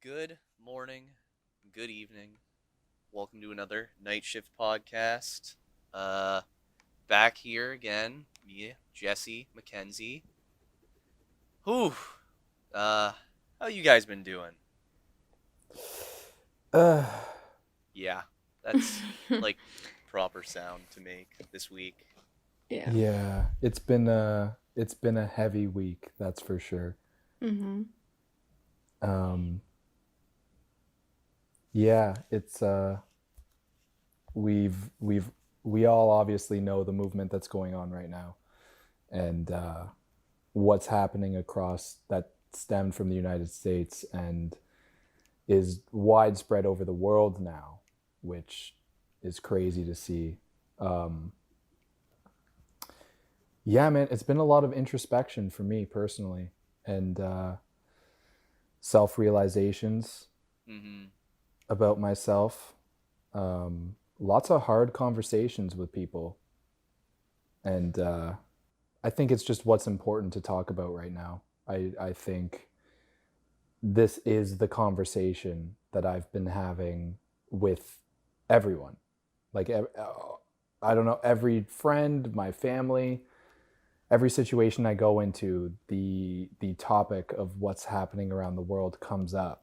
Good morning, good evening. Welcome to another Niteshift Podcast. Uh, Back here again, me, Jesse, Mackenzie. Whew. Uh, how you guys been doing? Uh, Yeah, that's like proper sound to make this week. Yeah. yeah, it's been a heavy week, that's for sure. Mm-hmm. Um, yeah, it's we've we all obviously know the movement that's going on right now, and what's happening across that stemmed from the United States and is widespread over the world now, which is crazy to see. Um, yeah, man, it's been a lot of introspection for me personally, and self realizations Mm-hmm. about myself. Lots of hard conversations with people, and I think it's just what's important to talk about right now. I think this is the conversation that I've been having with everyone. Like, I don't know, every friend, my family, every situation I go into, the topic of what's happening around the world comes up.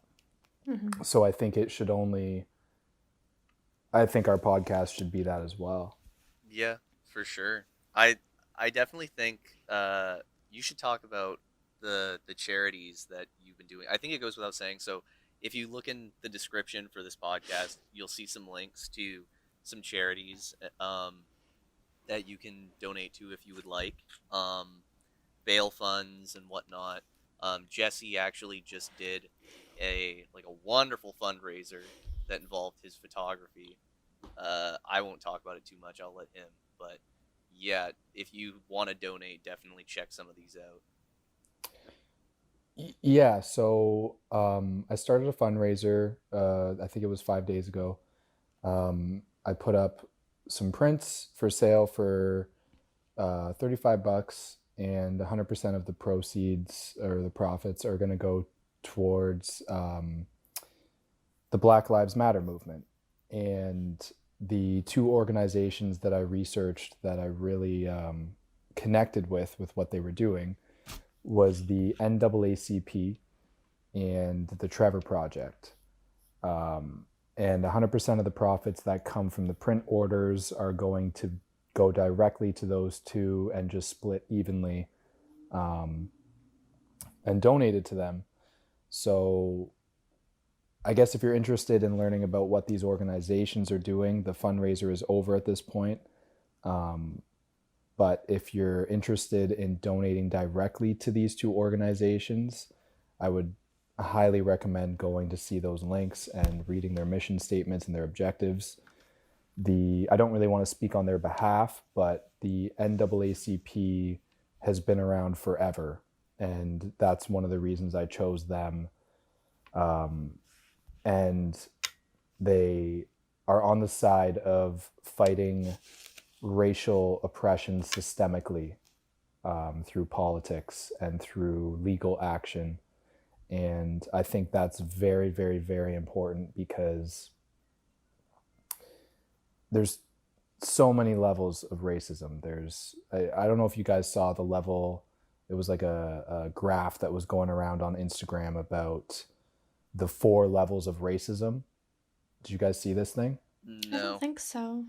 Mm-hmm. So I think our podcast should be that as well. Yeah, for sure. I I definitely think you should talk about the charities that you've been doing. I think it goes without saying. So if you look in the description for this podcast, you'll see some links to some charities that you can donate to if you would like. Bail funds and whatnot. Jesse actually just did a wonderful fundraiser that involved his photography. I won't talk about it too much. I'll let him. But yeah, if you want to donate, definitely check some of these out. Yeah, so I started a fundraiser. I think it was 5 days ago. I put up some prints for sale for $35, and 100% of the proceeds or the profits are going to go towards the Black Lives Matter movement. And the two organizations that I researched that I really connected with what they were doing was the NAACP and the Trevor Project. And 100% of the profits that come from the print orders are going to go directly to those two and just split evenly, um, and donated to them. So I guess if you're interested in learning about what these organizations are doing, the fundraiser is over at this point. Um, but if you're interested in donating directly to these two organizations, I would highly recommend going to see those links and reading their mission statements and their objectives. I don't really want to speak on their behalf, but the NAACP has been around forever, and that's one of the reasons I chose them. Um, and they are on the side of fighting racial oppression systemically, through politics and through legal action. And I think that's very, very, very important because there's so many levels of racism. I don't know if you guys saw the level, it was like a graph that was going around on Instagram about the 4 levels of racism. Did you guys see this thing? I don't No. think so.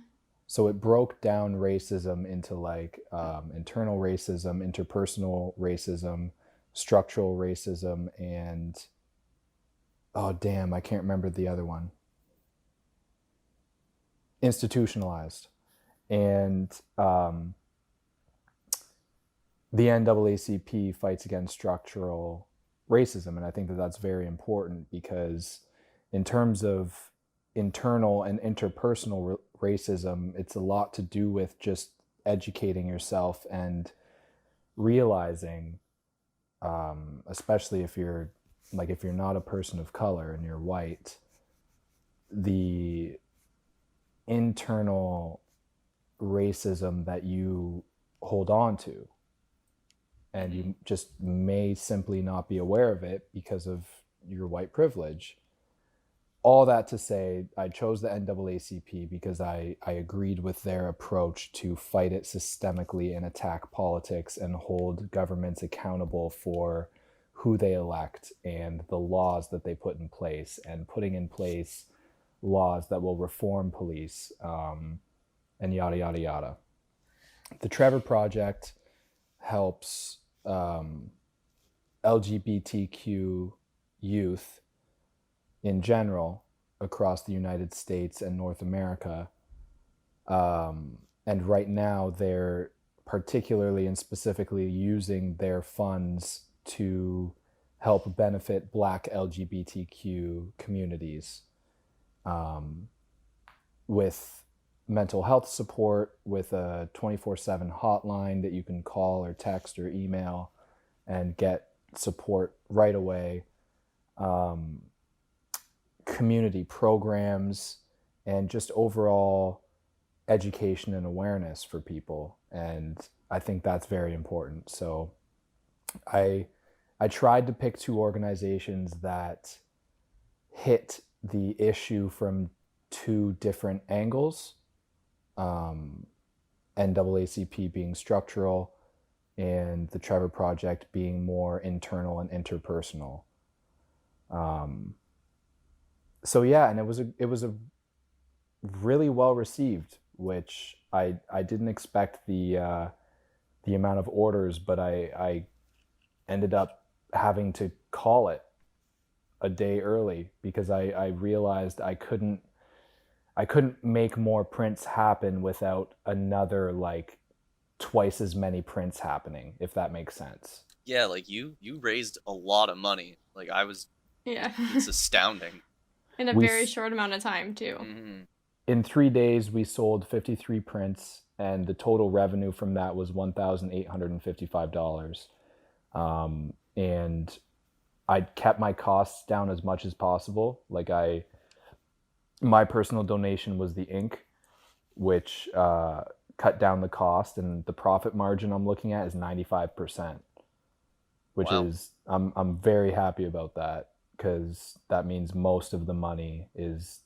So it broke down racism into like internal racism, interpersonal racism, structural racism, and oh damn, I can't remember the other one. Institutionalized. And the NAACP fights against structural racism, and I think that that's very important because in terms of internal and interpersonal racism, it's a lot to do with just educating yourself and realizing, especially if you're not a person of color and you're white, the internal racism that you hold on to, and Mm-hmm. you just may simply not be aware of it because of your white privilege. all that to say, I chose the NAACP because I agreed with their approach to fight it systemically and attack politics and hold governments accountable for who they elect and the laws that they put in place, and putting in place laws that will reform police, and yada, yada, yada. The Trevor Project helps LGBTQ youth in general across the United States and North America. And right now they're particularly and specifically using their funds to help benefit Black LGBTQ communities, with mental health support, with a 24/7 hotline that you can call or text or email and get support right away. Community programs, and just overall education and awareness for people. And I think that's very important. So I tried to pick two organizations that hit the issue from two different angles. NAACP being structural, and the Trevor Project being more internal and interpersonal. So yeah, and it was a really well received, which I didn't expect the amount of orders, but I ended up having to call it a day early because I realized I couldn't make more prints happen without another like twice as many prints happening, if that makes sense. Yeah, like you raised a lot of money. Like it's astounding. In a very short amount of time too. Mm-hmm. In 3 days we sold 53 prints, and the total revenue from that was $1,855. And I kept my costs down as much as possible. Like my personal donation was the ink, which cut down the cost, and the profit margin I'm looking at is 95%, which is I'm very happy about that, because that means most of the money is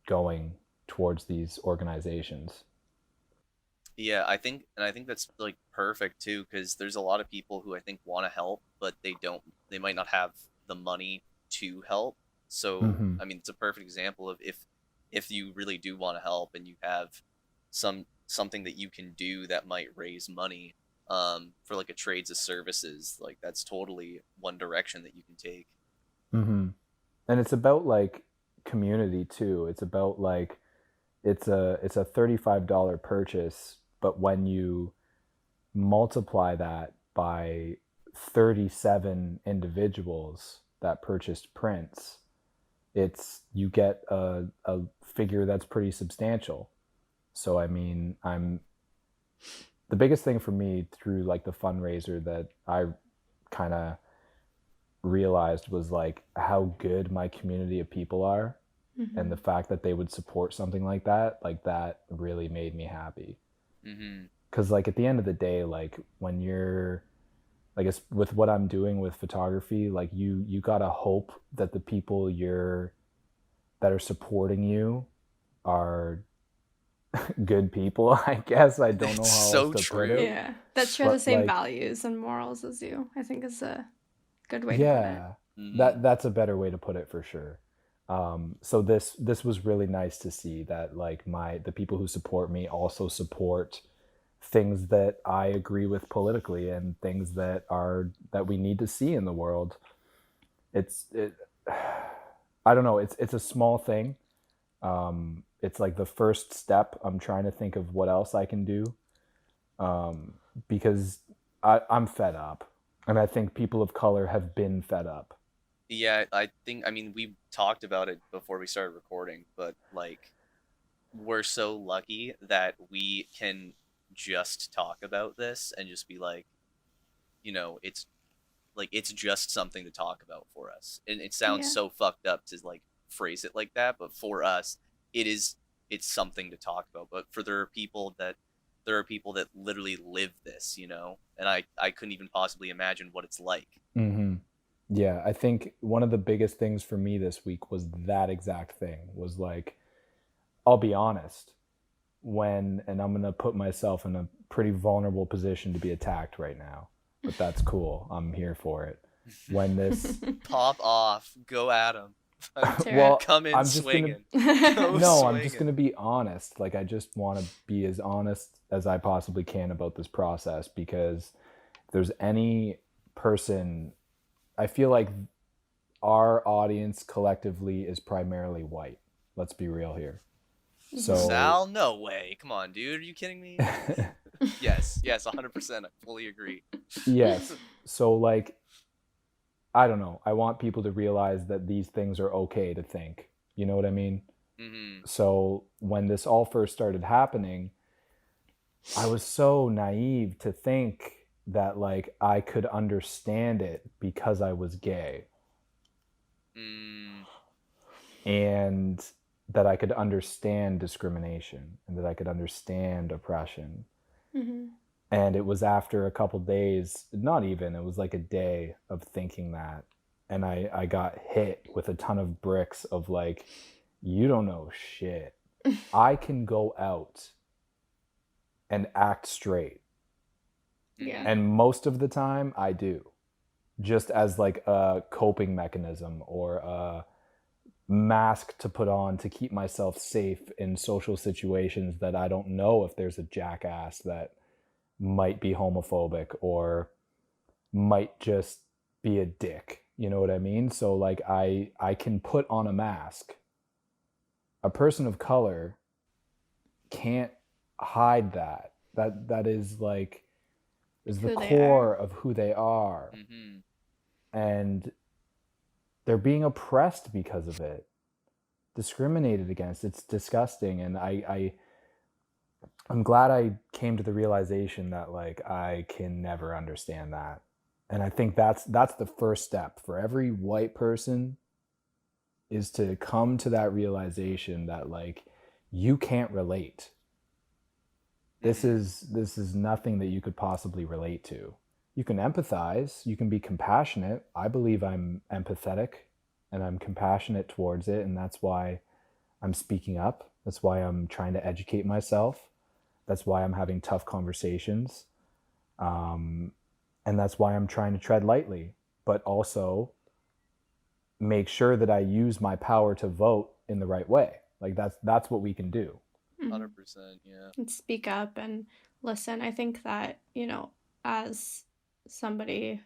going towards these organizations. Yeah, I think that's like perfect too, because there's a lot of people who I think want to help, but they might not have the money to help. So I mean, it's a perfect example of if you really do want to help and you have something that you can do that might raise money for like a trades of services, like that's totally one direction that you can take. And it's about like community too. It's about like it's a $35 purchase, but when you multiply that by 37 individuals that purchased prints, you get a figure that's pretty substantial. So I mean, the biggest thing for me through like the fundraiser that I kind of realized was like how good my community of people are, and the fact that they would support something like that really made me happy. Because like at the end of the day, like when you're like with what I'm doing with photography, like you gotta hope that the people that are supporting you are good people. I guess I don't know how else to put it. Yeah, that share the same values and morals as you, I think is a good way to put it. That's a better way to put it for sure. So this was really nice to see that like the people who support me also support things that I agree with politically, and things that we need to see in the world. I don't know, it's a small thing. It's like the first step. I'm trying to think of what else I can do, because I'm fed up, and I think people of color have been fed up. Yeah, I mean, we talked about it before we started recording, but like we're so lucky that we can just talk about this and just be like, it's just something to talk about for us. And it sounds so fucked up to like phrase it like that, but for us it's something to talk about. But there are people that literally live this, and I couldn't even possibly imagine what it's like. Yeah, I think one of the biggest things for me this week was that exact thing. Was like, I'll be honest, and I'm gonna put myself in a pretty vulnerable position to be attacked right now, but that's cool. I'm here for it. When this, Pop off, go at him. well, Come in I'm just gonna, swinging. Go I'm just swinging. gonna be honest. Like, I just want to be as honest as I possibly can about this process, because if there's any person, I feel like our audience collectively is primarily white. Let's be real here. So Sal, no way. Come on, dude. Are you kidding me? Yes, 100%. I fully agree. yes. So like, I don't know. I want people to realize that these things are okay to think. You know what I mean? Mm-hmm. So when this all first started happening, I was so naive to think that like I could understand it because I was gay. Mm. And that I could understand discrimination and that I could understand oppression. Mm-hmm. And it was after a couple days, not even, it was like a day of thinking that. And I got hit with a ton of bricks of like, you don't know shit. I can go out and act straight. Yeah. And most of the time I do, just as like a coping mechanism or a mask to put on to keep myself safe in social situations that I don't know if there's a jackass that might be homophobic or might just be a dick. You know what I mean? So like I can put on a mask. A person of color can't hide that. That is like is the core of who they are. Mm-hmm. And they're being oppressed because of it, discriminated against. It's disgusting. And I'm glad I came to the realization that like I can never understand that. And I think that's the first step for every white person, is to come to that realization that like you can't relate. This is nothing that you could possibly relate to. You can empathize, you can be compassionate. I believe I'm empathetic and I'm compassionate towards it, and that's why I'm speaking up. That's why I'm trying to educate myself. That's why I'm having tough conversations. And that's why I'm trying to tread lightly, but also make sure that I use my power to vote in the right way. Like that's what we can do. 100%, yeah. And speak up and listen. I think that, as somebody,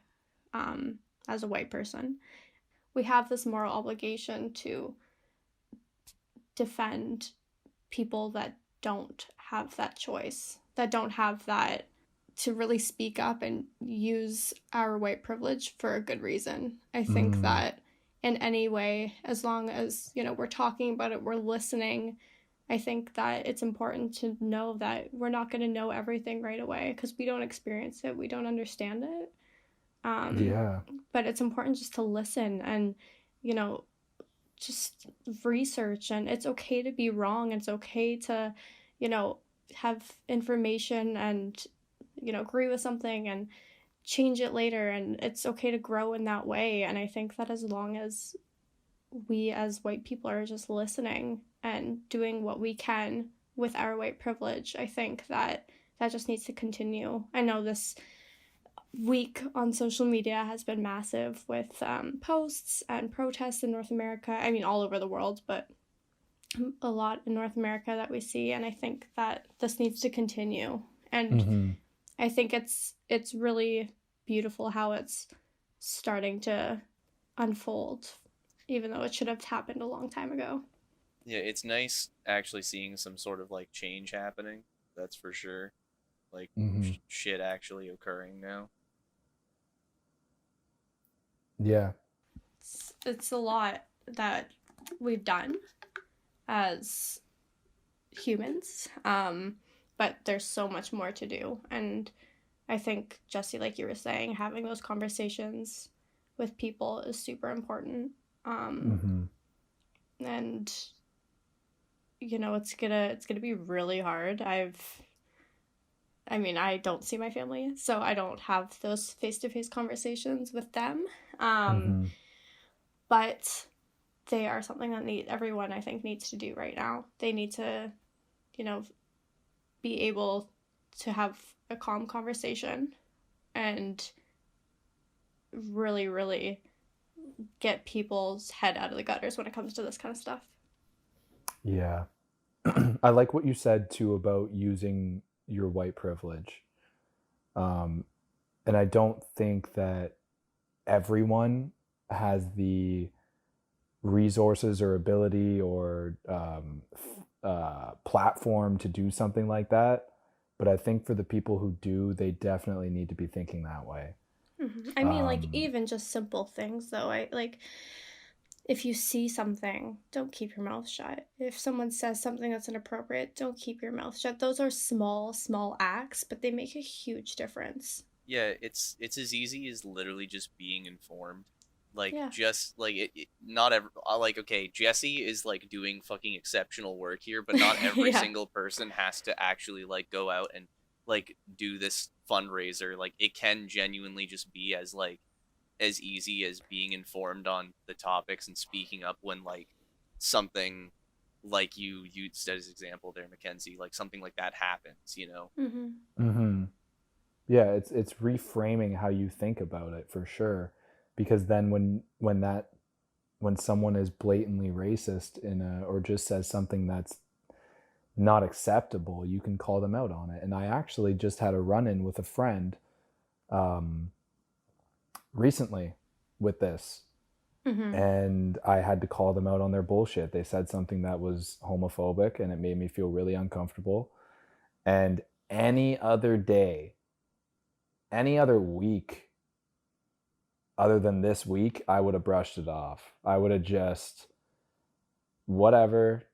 as a white person, we have this moral obligation to defend people that don't have that choice, that don't have that, to really speak up and use our white privilege for a good reason. I think that in any way, as long as, we're talking about it, we're listening, I think that it's important to know that we're not going to know everything right away because we don't experience it, we don't understand it. But it's important just to listen and, just research, and it's okay to be wrong. It's okay to, have information and, agree with something and change it later, and it's okay to grow in that way. And I think that as long as we as white people are just listening and doing what we can with our white privilege, I think that just needs to continue. I know this week on social media has been massive with posts and protests in North America. I mean, all over the world, but a lot in North America that we see. And I think that this needs to continue. And I think it's really beautiful how it's starting to unfold, even though it should have happened a long time ago. Yeah, it's nice actually seeing some sort of like change happening. That's for sure. Like shit actually occurring now. Yeah. It's a lot that we've done as humans, but there's so much more to do. And I think, Jesse, like you were saying, having those conversations with people is super important. And it's gonna be really hard. I don't see my family, so I don't have those face-to-face conversations with them. Mm-hmm. But they are something that everyone, I think, needs to do right now. They need to, be able to have a calm conversation and really, really get people's head out of the gutters when it comes to this kind of stuff. Yeah. I like what you said too about using your white privilege. And I don't think that everyone has the resources or ability or platform to do something like that. But I think for the people who do, they definitely need to be thinking that way. Mm-hmm. I mean, even just simple things, though. If you see something, don't keep your mouth shut. If someone says something that's inappropriate, don't keep your mouth shut. Those are small, small acts, but they make a huge difference. Yeah, it's as easy as literally just being informed. Just not every okay, Jesse is doing fucking exceptional work here, but not every single person has to actually go out and do this fundraiser. It can genuinely just be as easy as being informed on the topics and speaking up when something you said as example there, Mackenzie, something like that happens, Mm-hmm. Mm-hmm. Yeah, it's reframing how you think about it for sure. Because then when someone is blatantly racist or just says something that's not acceptable, you can call them out on it. And I actually just had a run-in with a friend recently with this. Mm-hmm. And I had to call them out on their bullshit. They said something that was homophobic and it made me feel really uncomfortable. And any other day, any other week other than this week, I would have brushed it off. I would have just, whatever,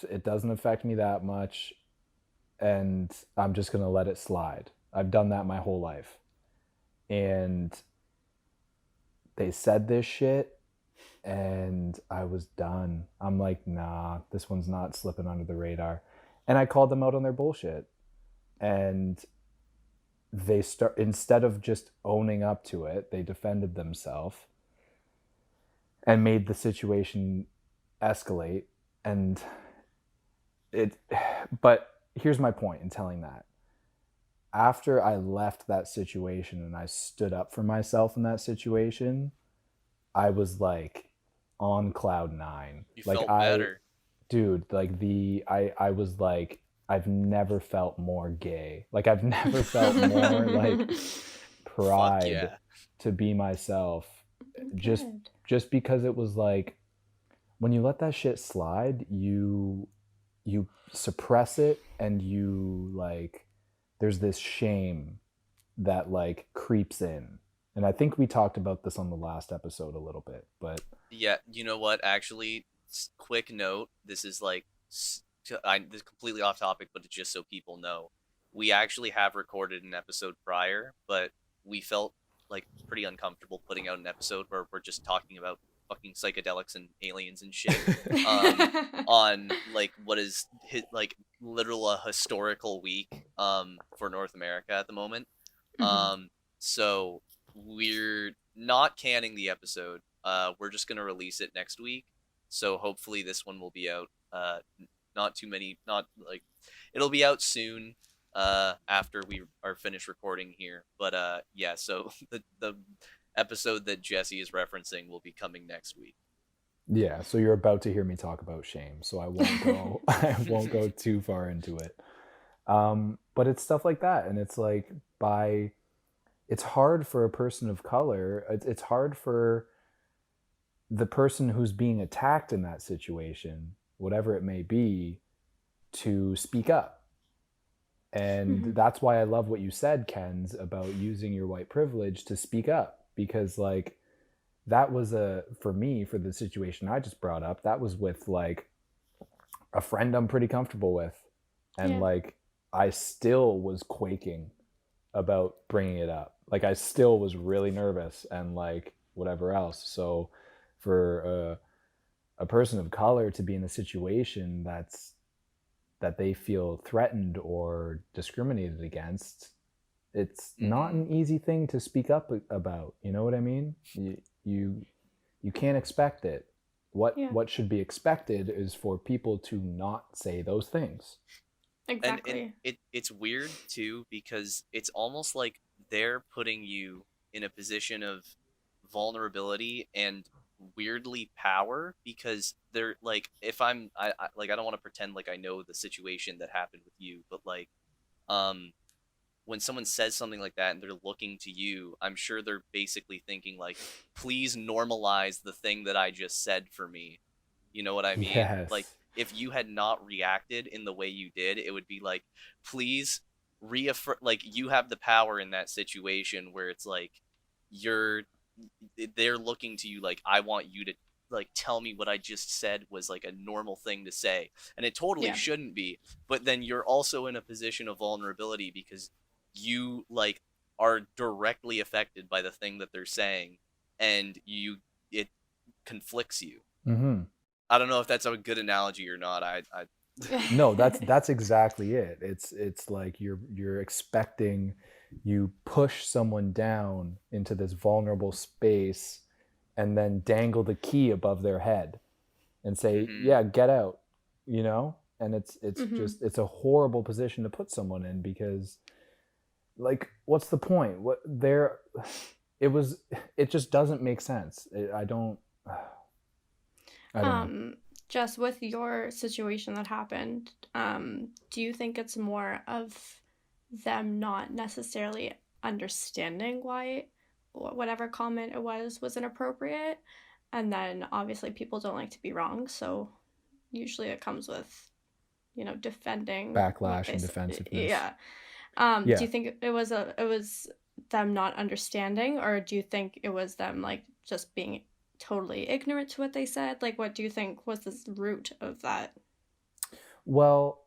it doesn't affect me that much, and I'm just going to let it slide. I've done that my whole life. And they said this shit, and I was done. I'm like, nah, this one's not slipping under the radar. And I called them out on their bullshit. And they instead of just owning up to it, they defended themselves and made the situation escalate. But here's my point in telling that. After I left that situation and I stood up for myself in that situation, I was on cloud 9. You felt better. Dude, I was I've never felt more gay. I've never felt more pride to be myself. Just because it was when you let that shit slide, you suppress it, and you there's this shame that creeps in. And I think we talked about this on the last episode a little bit, but yeah, you know what? Actually, quick note. This is this is completely off topic, but it's just so people know. We actually have recorded an episode prior, but we felt pretty uncomfortable putting out an episode where we're just talking about fucking psychedelics and aliens and shit on what is literal a historical week for North America at the moment. Mm-hmm. So we're not canning the episode. We're just gonna release it next week. So hopefully this one will be out. It'll be out soon after we are finished recording here. But yeah, so the episode that Jesse is referencing will be coming next week. Yeah, so you're about to hear me talk about shame, so I won't go too far into it. But it's stuff like that, and it's it's hard for a person of color. It's hard for the person who's being attacked in that situation, whatever it may be, to speak up. And that's why I love what you said, Kens, about using your white privilege to speak up, because that was for me, for the situation I just brought up, that was with a friend I'm pretty comfortable with. And I still was quaking about bringing it up. I still was really nervous and whatever else. So for a person of color to be in a situation that they feel threatened or discriminated against, it's not an easy thing to speak up about. You know what I mean? you can't expect it. Yeah. What should be expected is for people to not say those things. Exactly. And it's weird too, because it's almost like they're putting you in a position of vulnerability and weirdly power, because they're like, if I like, I don't want to pretend like I know the situation that happened with you, but like, um when someone says something like that and they're looking to you, I'm sure they're basically thinking like, please normalize the thing that I just said for me. You know what I mean? Like, Yes. if you had not reacted in the way you did, it would be like, please reaffirm, like, you have the power in that situation where it's like, you're they're looking to you like, I want you to like tell me what I just said was like a normal thing to say, and it totally Yeah. shouldn't be. But then you're also in a position of vulnerability because you like are directly affected by the thing that they're saying, and it conflicts you. Mm-hmm. I don't know if that's a good analogy or not. I No, that's exactly it. It's like you're expecting, you push someone down into this vulnerable space and then dangle the key above their head and say, Mhm. yeah, get out, you know? And it's Mhm. just, it's a horrible position to put someone in, because like, what's the point? What there, it just doesn't make sense. I don't know. Just with your situation that happened, do you think it's more of them not necessarily understanding why whatever comment it was inappropriate? And then obviously people don't like to be wrong, so usually it comes with, defending what Backlash they and say. defensiveness. Yeah. Yeah. Do you think it was them not understanding, or do you think it was them like just being totally ignorant to what they said? Like, what do you think was the root of that? Well,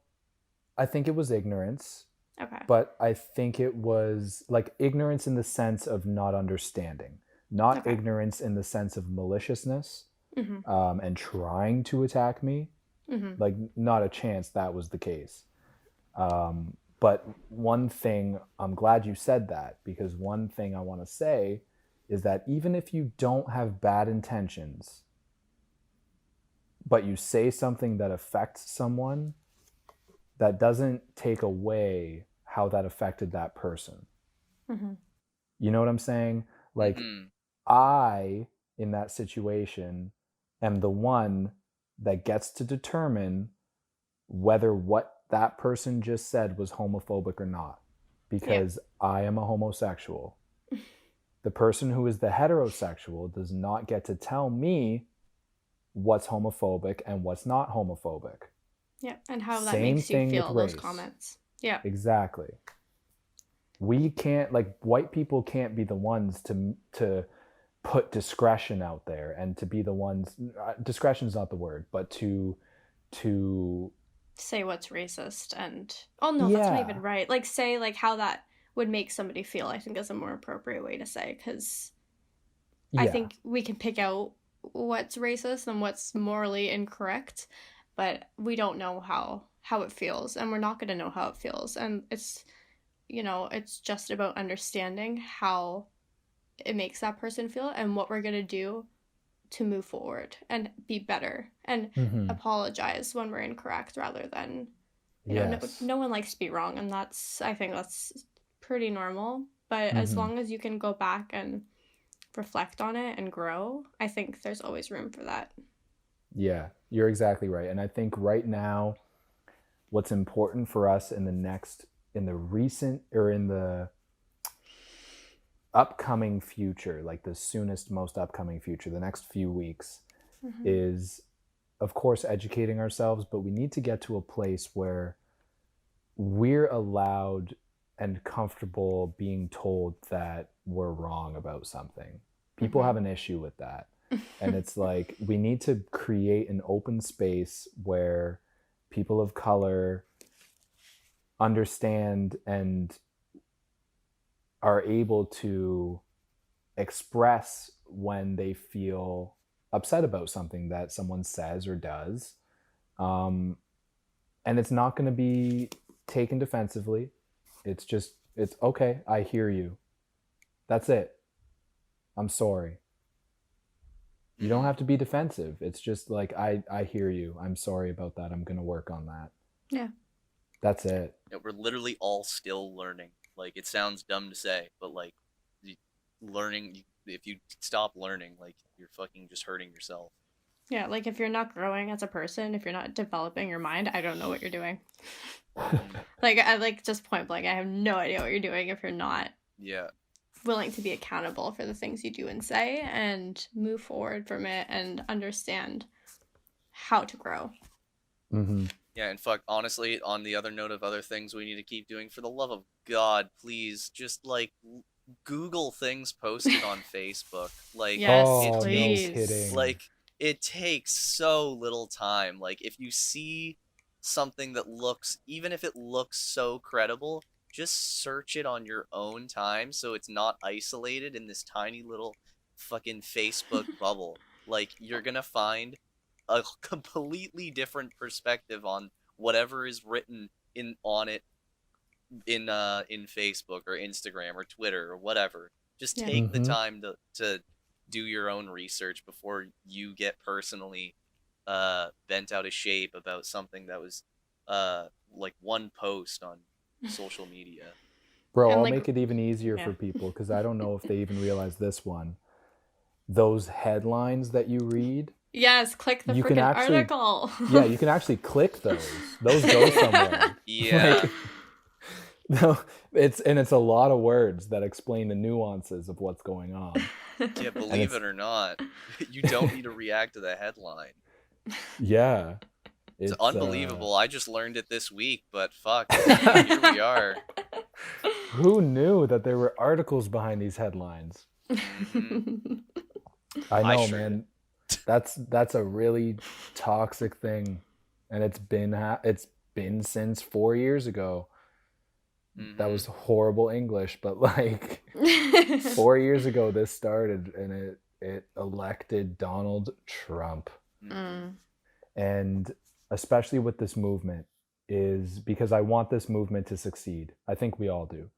I think it was ignorance. Okay. But I think it was like ignorance in the sense of not understanding, not Okay. ignorance in the sense of maliciousness, Mm-hmm. and trying to attack me. Mm-hmm. Like, not a chance that was the case. But one thing, I'm glad you said that, because one thing I want to say is that even if you don't have bad intentions, but you say something that affects someone, that doesn't take away how that affected that person. Mm-hmm. You know what I'm saying? Like, Mhm. I, in that situation, am the one that gets to determine whether what that person just said was homophobic or not, because I am a homosexual. The person who is the heterosexual does not get to tell me what's homophobic and what's not homophobic. Yeah, and how that Same makes you thing feel, with those race. comments. Yeah. Exactly. We can't, like, white people can't be the ones to put discretion out there and to be the ones, discretion is not the word, but to say what's racist and that's not even right. Like, say like how that would make somebody feel, I think is a more appropriate way to say, because I think we can pick out what's racist and what's morally incorrect, but we don't know how it feels, and we're not going to know how it feels. And it's it's just about understanding how it makes that person feel and what we're going to do to move forward and be better and apologize when we're incorrect, rather than no one likes to be wrong, and I think that's pretty normal. But as long as you can go back and reflect on it and grow, I think there's always room for that. Yeah, you're exactly right. And I think right now, what's important for us in the upcoming future, like the soonest, most upcoming future, the next few weeks, is, of course, educating ourselves, but we need to get to a place where we're allowed and comfortable being told that we're wrong about something. People have an issue with that. And it's like, we need to create an open space where people of color understand and are able to express when they feel upset about something that someone says or does. And it's not going to be taken defensively. It's okay, I hear you. That's it. I'm sorry. You don't have to be defensive. It's just like, I hear you. I'm sorry about that. I'm going to work on that. Yeah. That's it. Yeah, we're literally all still learning. Like, it sounds dumb to say, but like, learning, if you stop learning, like, you're fucking just hurting yourself. Yeah, like if you're not growing as a person, if you're not developing your mind, I don't know what you're doing. Like, I like just point blank, I have no idea what you're doing if you're not willing to be accountable for the things you do and say and move forward from it and understand how to grow. Mm-hmm. Yeah, and fuck, honestly, on the other note of other things we need to keep doing, for the love of God, please, just, like, Google things posted on Facebook. Like, Yes, oh, please. no kidding. Like, it takes so little time. Like, if you see something that looks, even if it looks so credible, just search it on your own time so it's not isolated in this tiny little fucking Facebook bubble. Like, you're gonna find a completely different perspective on whatever is written on it in Facebook or Instagram or Twitter or whatever. Just take the time to do your own research before you get personally bent out of shape about something that was like one post on social media. Bro, I'll make it even easier for people, because I don't know if they even realize this one. Those headlines that you read. Yes, click the freaking article. Yeah, you can actually click those. Those go somewhere. Yeah. Like, no, it's a lot of words that explain the nuances of what's going on. Yeah, believe it or not, you don't need to react to the headline. Yeah. It's unbelievable. I just learned it this week, but fuck, here we are. Who knew that there were articles behind these headlines? Mm-hmm. I know, man. That's a really toxic thing, and it's been since 4 years ago. Mm-hmm. That was horrible English, but like 4 years ago this started, and it elected Donald Trump. Mm. And especially with this movement, is because I want this movement to succeed. I think we all do.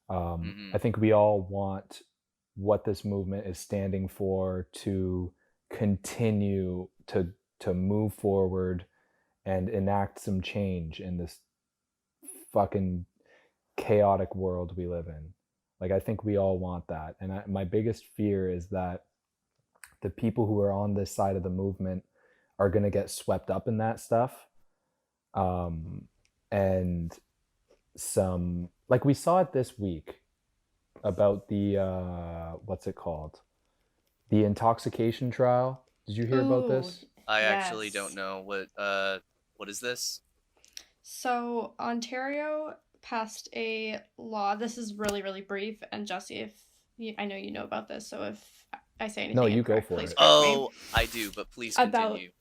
I think we all want what this movement is standing for to continue to move forward and enact some change in this fucking chaotic world we live in. Like, I think we all want that. And my biggest fear is that the people who are on this side of the movement are going to get swept up in that stuff. And some, like, we saw it this week about the, what's it called? The intoxication trial. Did you hear about this? I actually don't know. What is this? So Ontario passed a law. This is really, really brief. And Jesse, I know you know about this, so if I say anything, no, you go for it. Oh, I do, but please continue.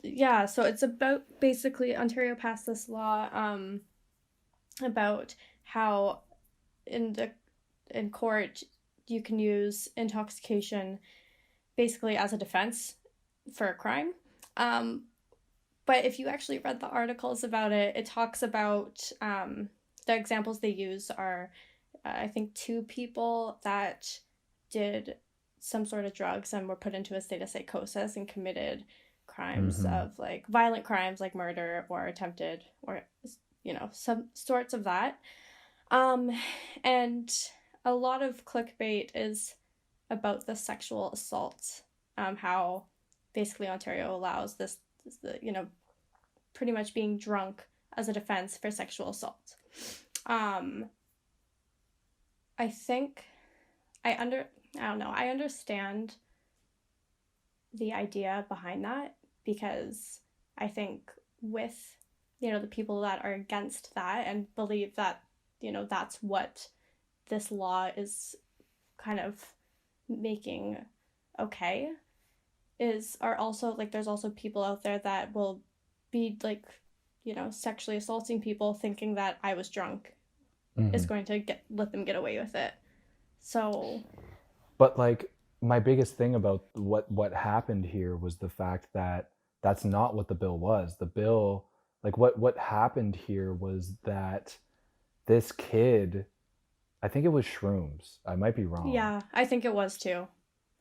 So it's about, basically, Ontario passed this law about how in court you can use intoxication basically as a defense for a crime. But if you actually read the articles about it, it talks about the examples they use are I think 2 people that did some sort of drugs and were put into a state of psychosis and committed crimes of, like, violent crimes like murder or attempted, or, you know, some sorts of that. And a lot of clickbait is about the sexual assault, how basically Ontario allows this, you know, pretty much being drunk as a defense for sexual assault. I think I understand the idea behind that, because I think with, you know, the people that are against that and believe that, you know, that's what this law is kind of making okay, are also, like, there's also people out there that will be, like, you know, sexually assaulting people thinking that I was drunk is going to let them get away with it. So, but, like, my biggest thing about what happened here was the fact that that's not what the bill was. The bill, like, what happened here was that this kid, I think it was shrooms. I might be wrong. Yeah, I think it was too.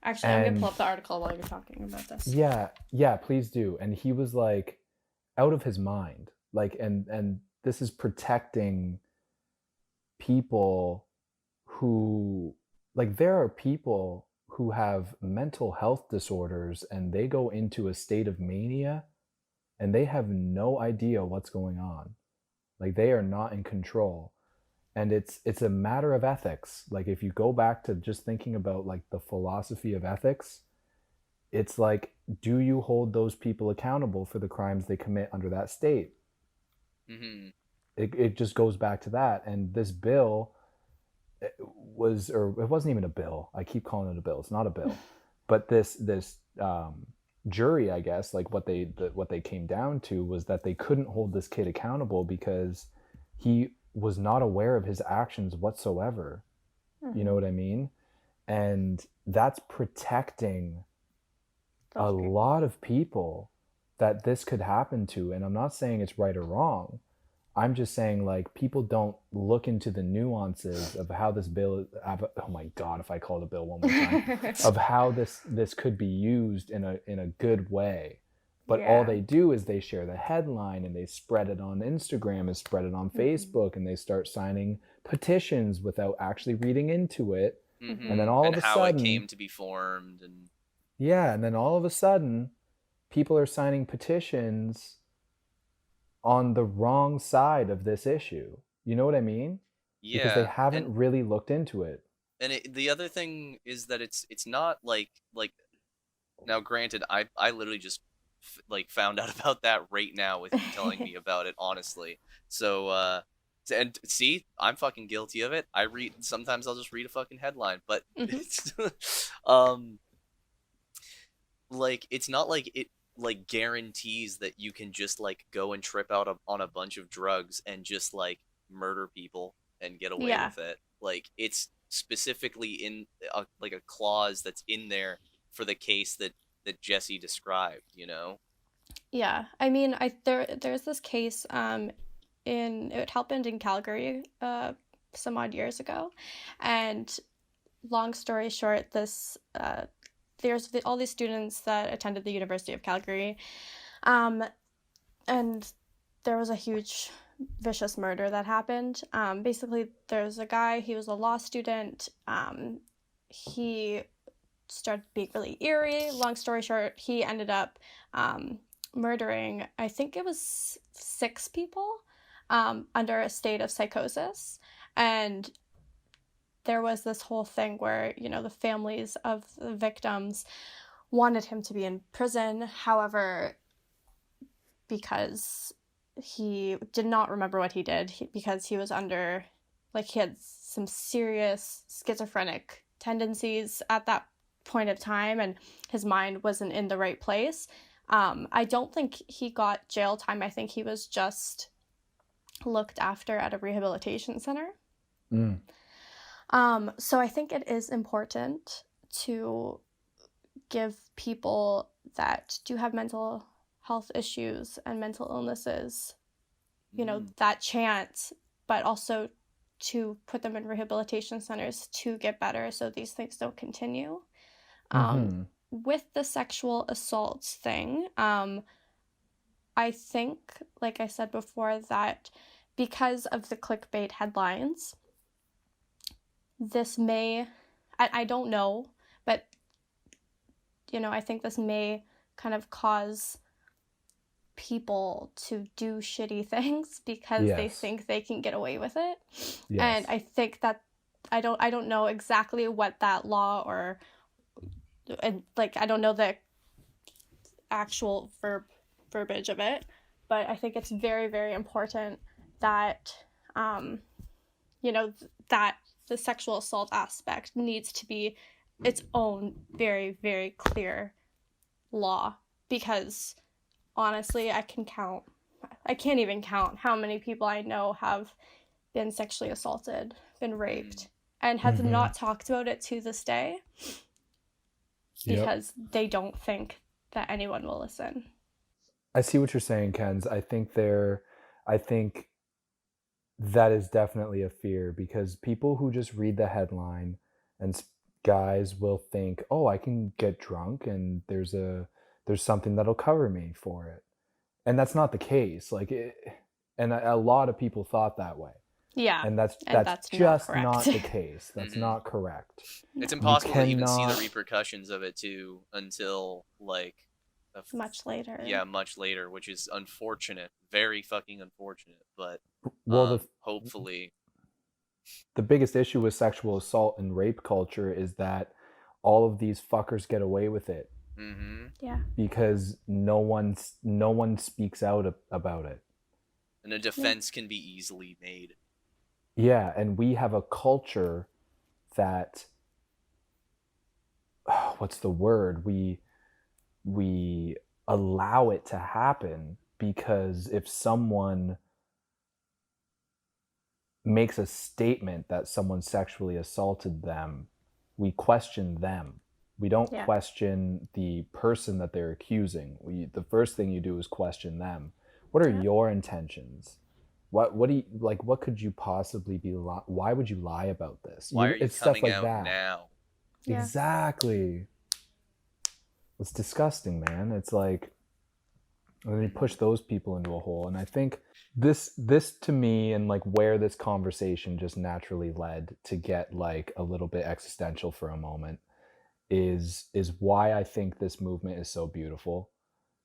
Actually, I'm gonna pull And up the article while you're talking about this. yeah, please do. And he was like out of his mind. Like, and this is protecting people who, like, there are people who have mental health disorders and they go into a state of mania and they have no idea what's going on. Like, they are not in control. And it's a matter of ethics. Like, if you go back to just thinking about like the philosophy of ethics, it's like, do you hold those people accountable for the crimes they commit under that state? Mm-hmm. It just goes back to that. And this bill was, or it wasn't even a bill. I keep calling it a bill. It's not a bill. But this jury, I guess, like what they came down to was that they couldn't hold this kid accountable because he was not aware of his actions whatsoever. You know what I mean? And that's protecting a lot of people that this could happen to. And I'm not saying it's right or wrong. I'm just saying, like, people don't look into the nuances of how this bill, oh my God, if I called a bill one more time, of how this could be used in a good way. But all they do is they share the headline and they spread it on Instagram and spread it on Facebook, and they start signing petitions without actually reading into it. Mm-hmm. And then all of a how sudden, it came to be formed. And and then all of a sudden, people are signing petitions on the wrong side of this issue. You know what I mean? Yeah. Because they haven't really looked into it. And the other thing is that it's not like now, granted, I literally just found out about that right now with you telling me about it, honestly. So and see, I'm fucking guilty of it. Sometimes I'll just read a fucking headline, but it's, like, it's not like it like guarantees that you can just like go and trip out on a bunch of drugs and just like murder people and get away with it. Like, it's specifically in a clause that's in there for the case that Jesse described, you know? Yeah, I mean, there's this case it happened in Calgary some odd years ago, and long story short, this there's all these students that attended the University of Calgary, and there was a huge vicious murder that happened. Basically, there's a guy, he was a law student, he started being really eerie. Long story short, he ended up murdering, I think it was 6 people under a state of psychosis. And there was this whole thing where, you know, the families of the victims wanted him to be in prison. However, because he did not remember what he did, because he was under, like, he had some serious schizophrenic tendencies at that point of time, and his mind wasn't in the right place. I don't think he got jail time. I think he was just looked after at a rehabilitation center. So I think it is important to give people that do have mental health issues and mental illnesses, you know, that chance, but also to put them in rehabilitation centers to get better so these things don't continue. With the sexual assaults thing, I think, like I said before, that because of the clickbait headlines, this may, I don't know, but, you know, I think this may kind of cause people to do shitty things because they think they can get away with it. And I think that I don't know exactly what that law or, and like, I don't know the actual verbiage of it, but I think it's very, very important that, you know, that the sexual assault aspect needs to be its own very, very clear law, because honestly, I can't even count how many people I know have been sexually assaulted, been raped, and have not talked about it to this day because they don't think that anyone will listen. I see what you're saying, Kenz. I think that is definitely a fear, because people who just read the headline and guys will think, oh, I can get drunk and there's something that'll cover me for it. And that's not the case. And a lot of people thought that way. Yeah. And that's just not the case. That's not correct. It's impossible to even see the repercussions of it too until like much later. Yeah, much later, which is unfortunate. Very fucking unfortunate. But hopefully. The biggest issue with sexual assault and rape culture is that all of these fuckers get away with it. Mm-hmm. Yeah. Because no one speaks out about it. And a defense can be easily made. Yeah, and we have a culture that what's the word? We allow it to happen because if someone makes a statement that someone sexually assaulted them, we question them. We don't question the person that they're accusing. The first thing you do is question them. What are your intentions? What do you like? What could you possibly be? Why would you lie about this? Why are you coming out now? Yeah. Exactly. It's disgusting, man. It's like, and then you push those people into a hole. And I think this to me, and like where this conversation just naturally led to get like a little bit existential for a moment, is why I think this movement is so beautiful,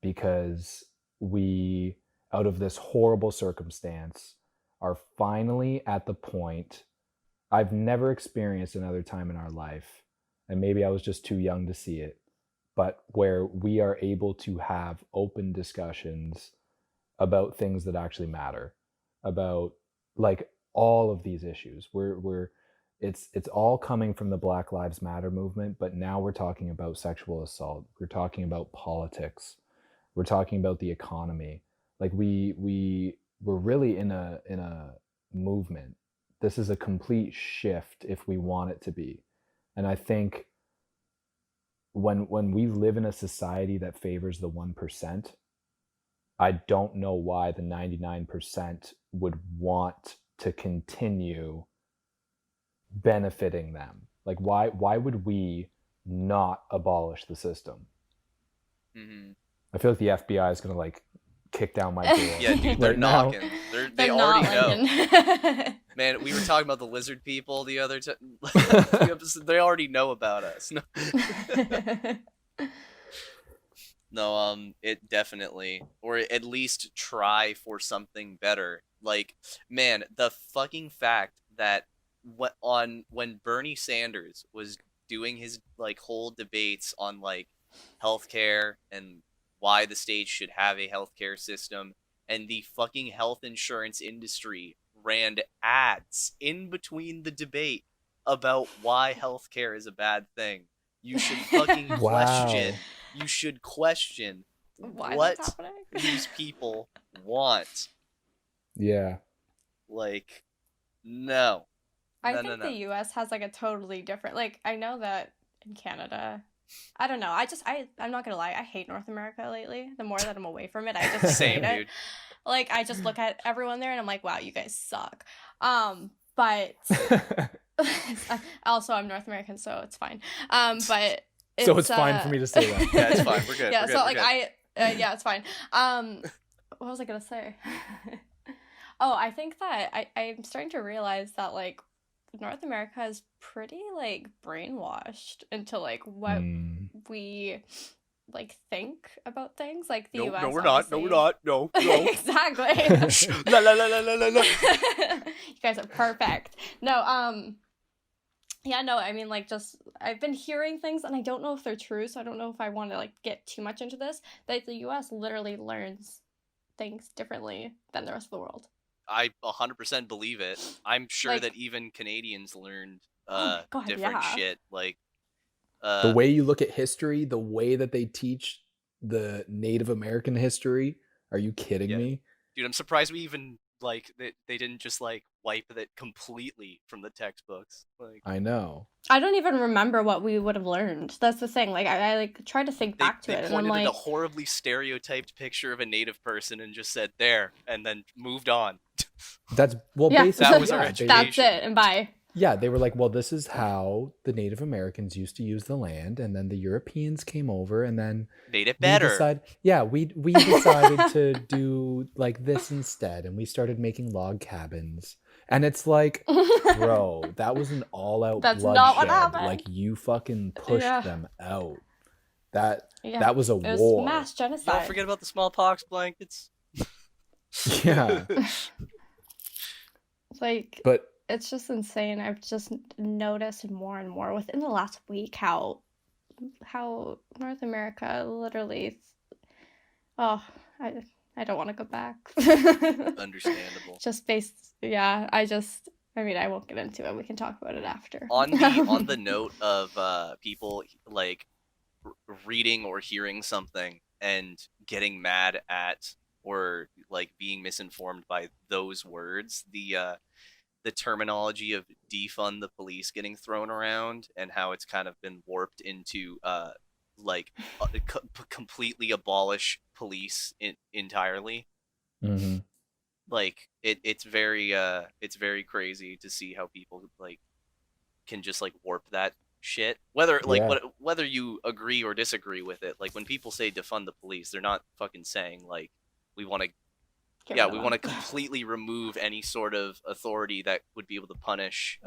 because we, out of this horrible circumstance, are finally at the point I've never experienced another time in our life, and maybe I was just too young to see it, but where we are able to have open discussions about things that actually matter, about like all of these issues. It's all coming from the Black Lives Matter movement, but now we're talking about sexual assault. We're talking about politics. We're talking about the economy. Like we're really in a movement. This is a complete shift if we want it to be. And I think when we live in a society that favors the 1%, I don't know why the 99% would want to continue benefiting them. Like why would we not abolish the system? Mm-hmm. I feel like the FBI is gonna like kick down my door. Yeah, dude, they're knocking. They already know. Man, we were talking about the lizard people the other time. They already know about us. No, it definitely, or at least try for something better. Like, man, the fucking fact that when Bernie Sanders was doing his like whole debates on like healthcare and why the state should have a healthcare system, and the fucking health insurance industry ran ads in between the debate about why healthcare is a bad thing. You should fucking question. You should question what these people want. Yeah. Like, no. I think the US has like a totally different, like, I know that in Canada, I don't know. I'm not gonna lie. I hate North America lately. The more that I'm away from it, I just hate it. Dude. Like, I just look at everyone there and I'm like, wow, you guys suck. But also I'm North American, so it's fine. But so it's fine for me to say that. Yeah, it's fine. We're good. Yeah, we're good, so we're like good. yeah, it's fine. What was I gonna say? Oh, I think that I'm starting to realize that like North America is pretty like brainwashed into like what we like think about things, like the US. No, we're not. No, we're not. No. Exactly. La la la la la la. You guys are perfect. No, yeah, no, I mean, like, just, I've been hearing things, and I don't know if they're true, so I don't know if I want to, like, get too much into this, that the US literally learns things differently than the rest of the world. I 100% believe it. I'm sure that even Canadians learned different shit. Like, the way you look at history, the way that they teach the Native American history, are you kidding me? Dude, I'm surprised we even, like, they didn't just, like, wipe it completely from the textbooks. Like, I know. I don't even remember what we would have learned. That's the thing. Like, I like try to think back to it, and I'm like, pointed at a horribly stereotyped picture of a Native person and just said there, and then moved on. That's basically that was our education. That's it, and bye. Yeah, they were like, well, this is how the Native Americans used to use the land, and then the Europeans came over, and then Made it better. we decided to do like this instead, and we started making log cabins. And it's like, bro, that was an all-out That's not what bloodshed. happened. Like, you fucking pushed Yeah. them out. That Yeah. was a It was war. mass genocide. Don't forget about the smallpox blankets. Yeah. Like, But it's just insane. I've just noticed more and more within the last week how North America literally, I don't want to go back. Understandable. Just I mean, I won't get into it. We can talk about it after. On the note of people like reading or hearing something and getting mad at or like being misinformed by those words, the terminology of defund the police getting thrown around and how it's kind of been warped into completely abolish police entirely. mm-hmm. Like it's very crazy to see how people like can just like warp that shit, whether like whether you agree or disagree with it. Like when people say defund the police, they're not fucking saying like we want to completely remove any sort of authority that would be able to punish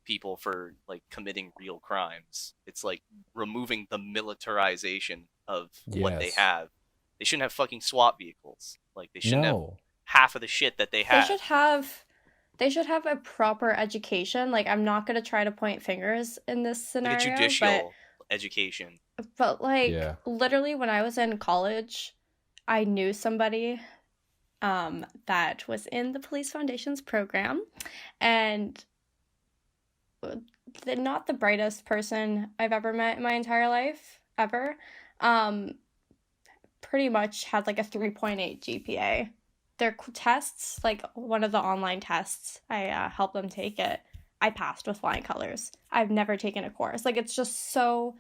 people for like committing real crimes. It's like removing the militarization of what they have. They shouldn't have fucking SWAT vehicles. Like they shouldn't have half of the shit that they have. They should have a proper education. Like, I'm not going to try to point fingers in this scenario. Like a judicial education. But, like, literally when I was in college, I knew somebody that was in the Police Foundation's program. And not the brightest person I've ever met in my entire life, ever. Pretty much had, like, a 3.8 GPA. Their tests, like one of the online tests, I helped them take it. I passed with flying colors. I've never taken a course. Like, it's just so...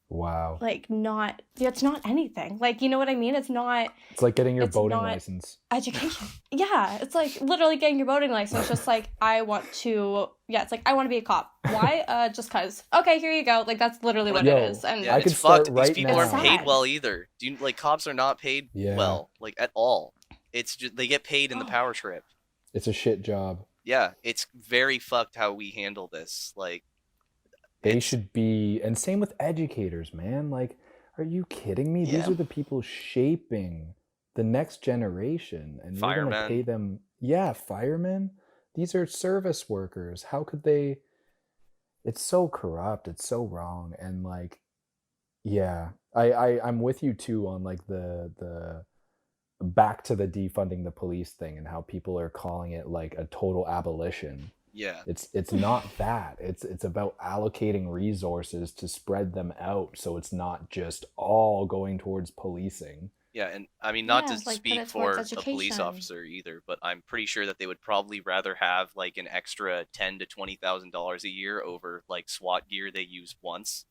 Wow. Like, it's not anything. Like, you know what I mean? It's not... It's like getting your boating license. Education. Yeah, it's like literally getting your boating license. Just like, it's like, I want to be a cop. Why? Just cause. Okay, here you go. Like, that's literally what it is. And yeah, it's fucked. These people aren't paid well either. Like, cops are not paid well, like, at all. It's just, they get paid in the power trip. It's a shit job. Yeah, it's very fucked how we handle this. Like, they should be, and same with educators, man. Like, are you kidding me? These are the people shaping the next generation, and you're gonna pay them. Yeah, firemen. These are service workers. How could they? It's so corrupt. It's so wrong. And like, yeah, I'm with you too on like the back to the defunding the police thing and how people are calling it like a total abolition. Yeah. It's not that. It's about allocating resources to spread them out so it's not just all going towards policing. Yeah, and I mean not to speak for a police officer either, but I'm pretty sure that they would probably rather have like an extra $10,000 to $20,000 a year over like SWAT gear they use once.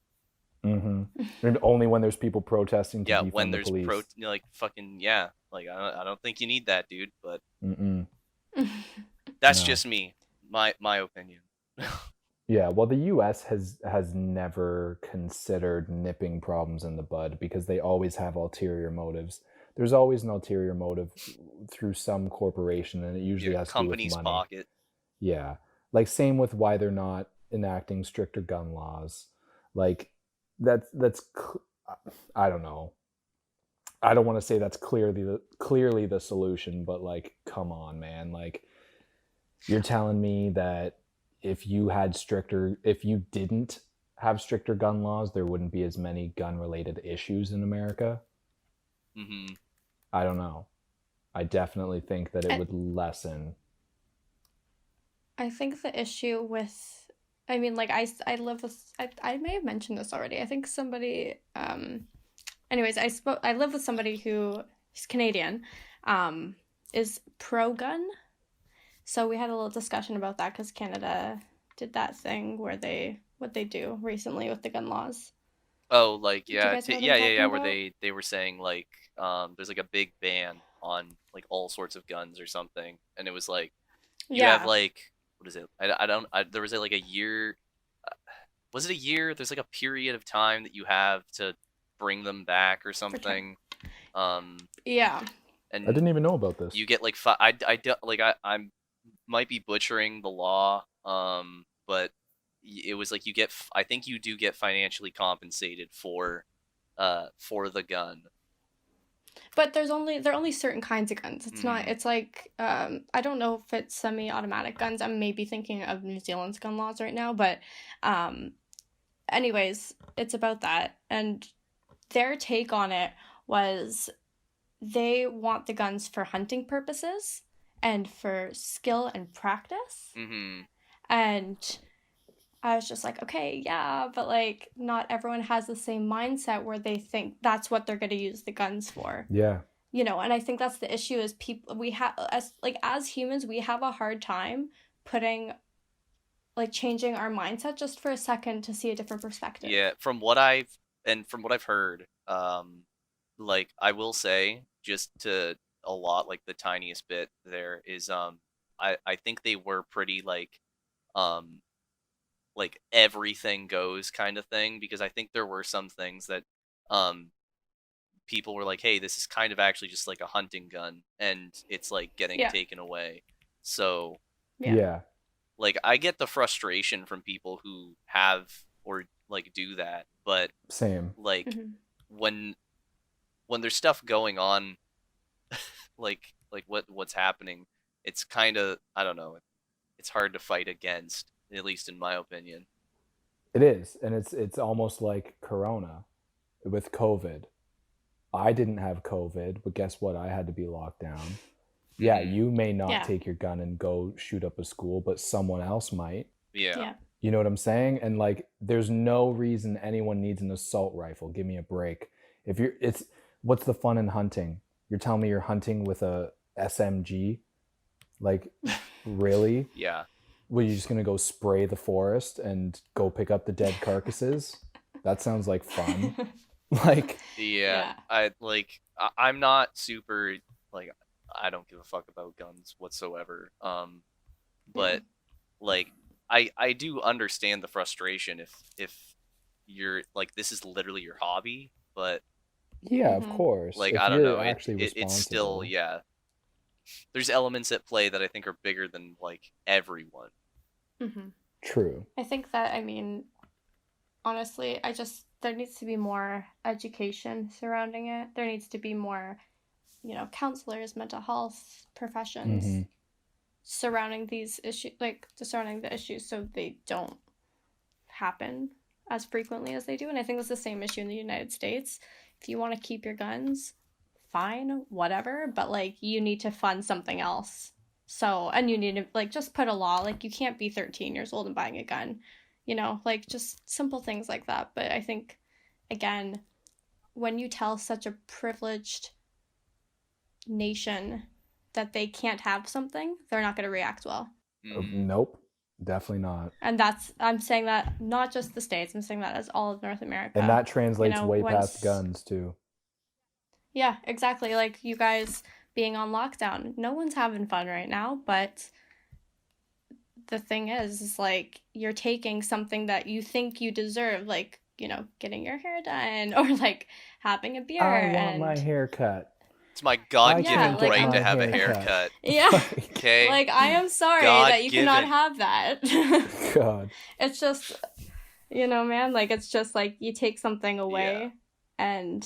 Mm-hmm. And only when there's people protesting to defund when the there's police. Like I don't think you need that, dude, but that's just me. My opinion. Yeah, well, the U.S. has never considered nipping problems in the bud because they always have ulterior motives. There's always an ulterior motive through some corporation, and it usually has to do with money. Company's pocket. Yeah, like same with why they're not enacting stricter gun laws. Like that's I don't know. I don't want to say that's clearly the solution, but like, come on, man. Like, you're telling me that if you didn't have stricter gun laws, there wouldn't be as many gun-related issues in America? Mm-hmm. I don't know. I definitely think that it would lessen. I think the issue with, I mean, like, I live with, I may have mentioned this already. I think somebody, anyways, I live with somebody who is Canadian, is pro-gun. So we had a little discussion about that because Canada did that thing where what they do recently with the gun laws. Oh, like, where they were saying like, there's like a big ban on like all sorts of guns or something, and it was like you have like what is it? I don't. There was like a year. Was it a year? There's like a period of time that you have to bring them back or something. Yeah. And I didn't even know about this. you get like I'm might be butchering the law, but it was like I think you do get financially compensated for the gun. But they're only certain kinds of guns. It's not. It's like I don't know if it's semi-automatic guns. I'm maybe thinking of New Zealand's gun laws right now, but anyways, it's about that. And their take on it was they want the guns for hunting purposes and for skill and practice. Mm-hmm. And I was just like, okay, yeah, but like not everyone has the same mindset where they think that's what they're going to use the guns for. Yeah. You know, and I think that's the issue is people, we have, as humans, we have a hard time changing our mindset just for a second to see a different perspective. Yeah, from what I've heard, like I will say, just to a lot, like the tiniest bit there is, I think they were pretty like everything goes kind of thing, because I think there were some things that people were like, hey, this is kind of actually just like a hunting gun, and it's like getting taken away. So Yeah. like I get the frustration from people who have or like do that, but Same. like when there's stuff going on, like what's happening, it's kind of, I don't know, it's hard to fight against, at least in my opinion. It is, and it's almost like Corona with COVID. I didn't have COVID, but guess what? I had to be locked down. Yeah, you may not take your gun and go shoot up a school, but someone else might. Yeah. You know what I'm saying? And like, there's no reason anyone needs an assault rifle. Give me a break. What's the fun in hunting? You're telling me you're hunting with a SMG? Like, really? Yeah. Well, you're just gonna go spray the forest and go pick up the dead carcasses? That sounds like fun. Like, I'm not super like, I don't give a fuck about guns whatsoever. But like I do understand the frustration if you're like, this is literally your hobby, but yeah, of course. like, if I don't know, it's still, there's elements at play that I think are bigger than like everyone. True. I think that, I mean, honestly, there needs to be more education surrounding it. There needs to be more, counselors, mental health professions surrounding these issues, surrounding the issues, so they don't happen as frequently as they do. And I think it's the same issue in the United States. If you want to keep your guns, fine, whatever, but like, you need to fund something else. So, and you need to like just put a law, like you can't be 13 years old and buying a gun, like just simple things like that. But I think, again, when you tell such a privileged nation that they can't have something, they're not going to react well. Nope, definitely not. And I'm saying that not just the States, I'm saying that as all of North America. And that translates way past guns too. Yeah, exactly. Like you guys being on lockdown, no one's having fun right now, but the thing is like, you're taking something that you think you deserve, like, getting your hair done or like having a beer. I want my hair cut. It's my God-given right to have a haircut. Yeah. Okay. Like, I am sorry that you cannot have that. God. It's just, man, like, it's just like you take something away and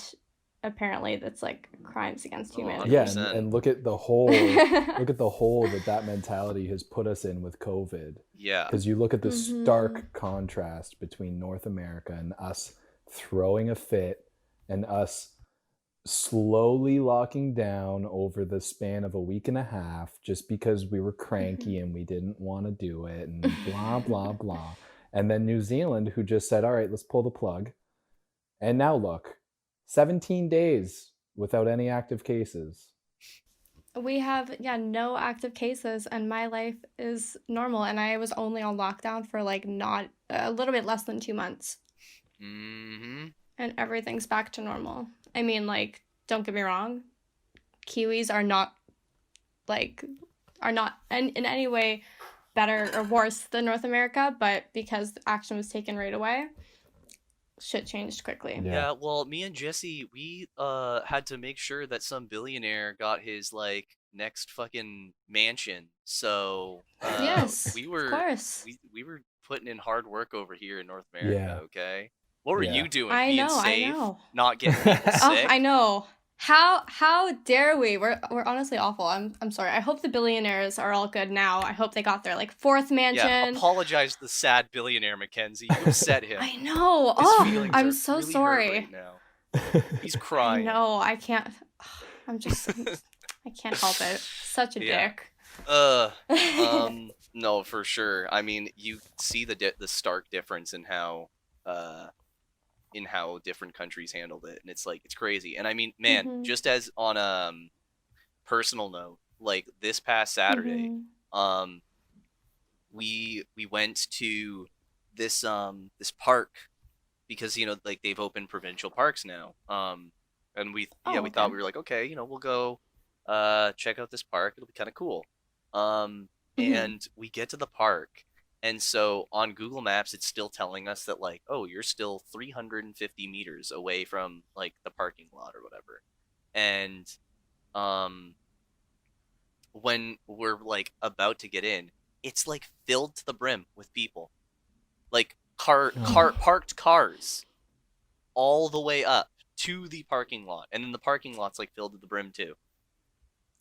apparently that's like crimes against humanity. Yeah, and look at the hole that mentality has put us in with COVID. Yeah. Because you look at the stark contrast between North America and us throwing a fit and us slowly locking down over the span of a week and a half just because we were cranky and we didn't want to do it and blah, blah, blah. And then New Zealand, who just said, all right, let's pull the plug. And now look, 17 days without any active cases. We have, no active cases, and my life is normal. And I was only on lockdown for like not a little bit less than 2 months. And everything's back to normal. I mean, like, don't get me wrong, Kiwis are not in any way better or worse than North America, but because action was taken right away, shit changed quickly. Yeah, well, me and Jesse, we had to make sure that some billionaire got his like next fucking mansion. So Yes, we of were course. we were putting in hard work over here in North America, Yeah. okay? What were Yeah. you doing? I Being know, I safe, know. not getting people Oh, sick. I know. How dare we? We're honestly awful. I'm sorry. I hope the billionaires are all good now. I hope they got their like fourth mansion. Yeah, apologize to the sad billionaire Mackenzie. You upset him. I know. His Oh, feelings I'm are so really hurt sorry. right now. He's crying. No, I can't. I can't help it. Such a Yeah. dick. No, for sure. I mean, you see the stark difference in how different countries handled it, and it's like it's crazy. And I mean, man, Mhm. just as on a personal note, like this past Saturday, Mhm. we went to this park because like they've opened provincial parks now. And we Oh, we thought okay. we were like, okay, we'll go check out this park. It'll be kind of cool. Mhm. And we get to the park, and so on Google Maps, it's still telling us that like, oh, you're still 350 meters away from like the parking lot or whatever. And when we're like about to get in, it's like filled to the brim with people, like parked cars, all the way up to the parking lot, and then the parking lot's like filled to the brim too.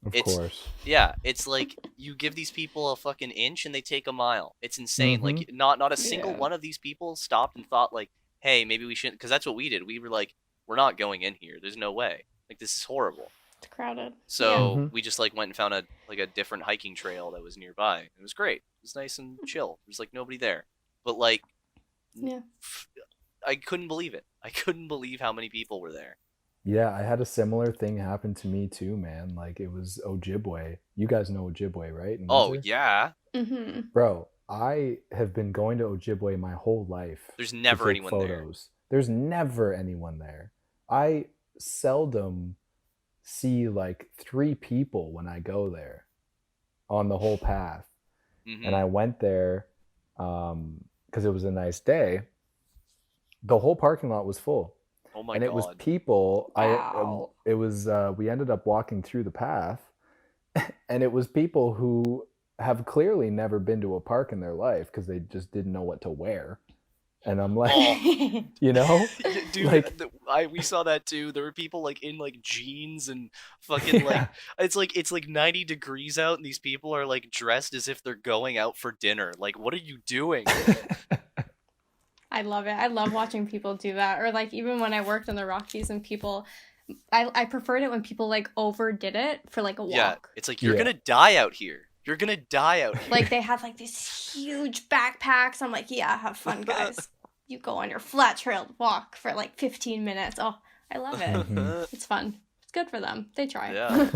Of It's course. yeah, it's like you give these people a fucking inch and they take a mile. It's insane. Mhm. Like not a single Yeah. one of these people stopped and thought like, hey, maybe we shouldn't, because that's what we did. We were like, we're not going in here. There's no way. Like this is horrible. It's crowded. So Mhm. we just like went and found a different hiking trail that was nearby. It was great. It was nice and chill. There's like nobody there. But like, Yeah. I couldn't believe it. I couldn't believe how many people were there. Yeah, I had a similar thing happen to me too, man. Like it was Ojibwe. You guys know Ojibwe, right? In Oh Windsor? yeah, Mhm. Bro, I have been going to Ojibwe my whole life. there's to never take anyone there. photos. There's never anyone there. I seldom see like 3 people when I go there on the whole path. Mhm. And I went there because it was a nice day. The whole parking lot was full. Oh my And it god. was people. Wow. It was we ended up walking through the path, and it was people who have clearly never been to a park in their life because they just didn't know what to wear. And I'm like, Oh. you know, Yeah, dude, like we saw that too. There were people like in like jeans and fucking like yeah. it's like 90 degrees out and these people are like dressed as if they're going out for dinner. Like, what are you doing? I love it. I love watching people do that. Or like even when I worked in the Rockies and people, I preferred it when people like overdid it for like a walk. Yeah, it's like you're Yeah. gonna die out here. You're gonna die out here. Like they have like these huge backpacks. I'm like, yeah, have fun, guys. You go on your flat trailed walk for like 15 minutes. Oh, I love it. Mhm. It's fun. It's good for them. They try. Yeah.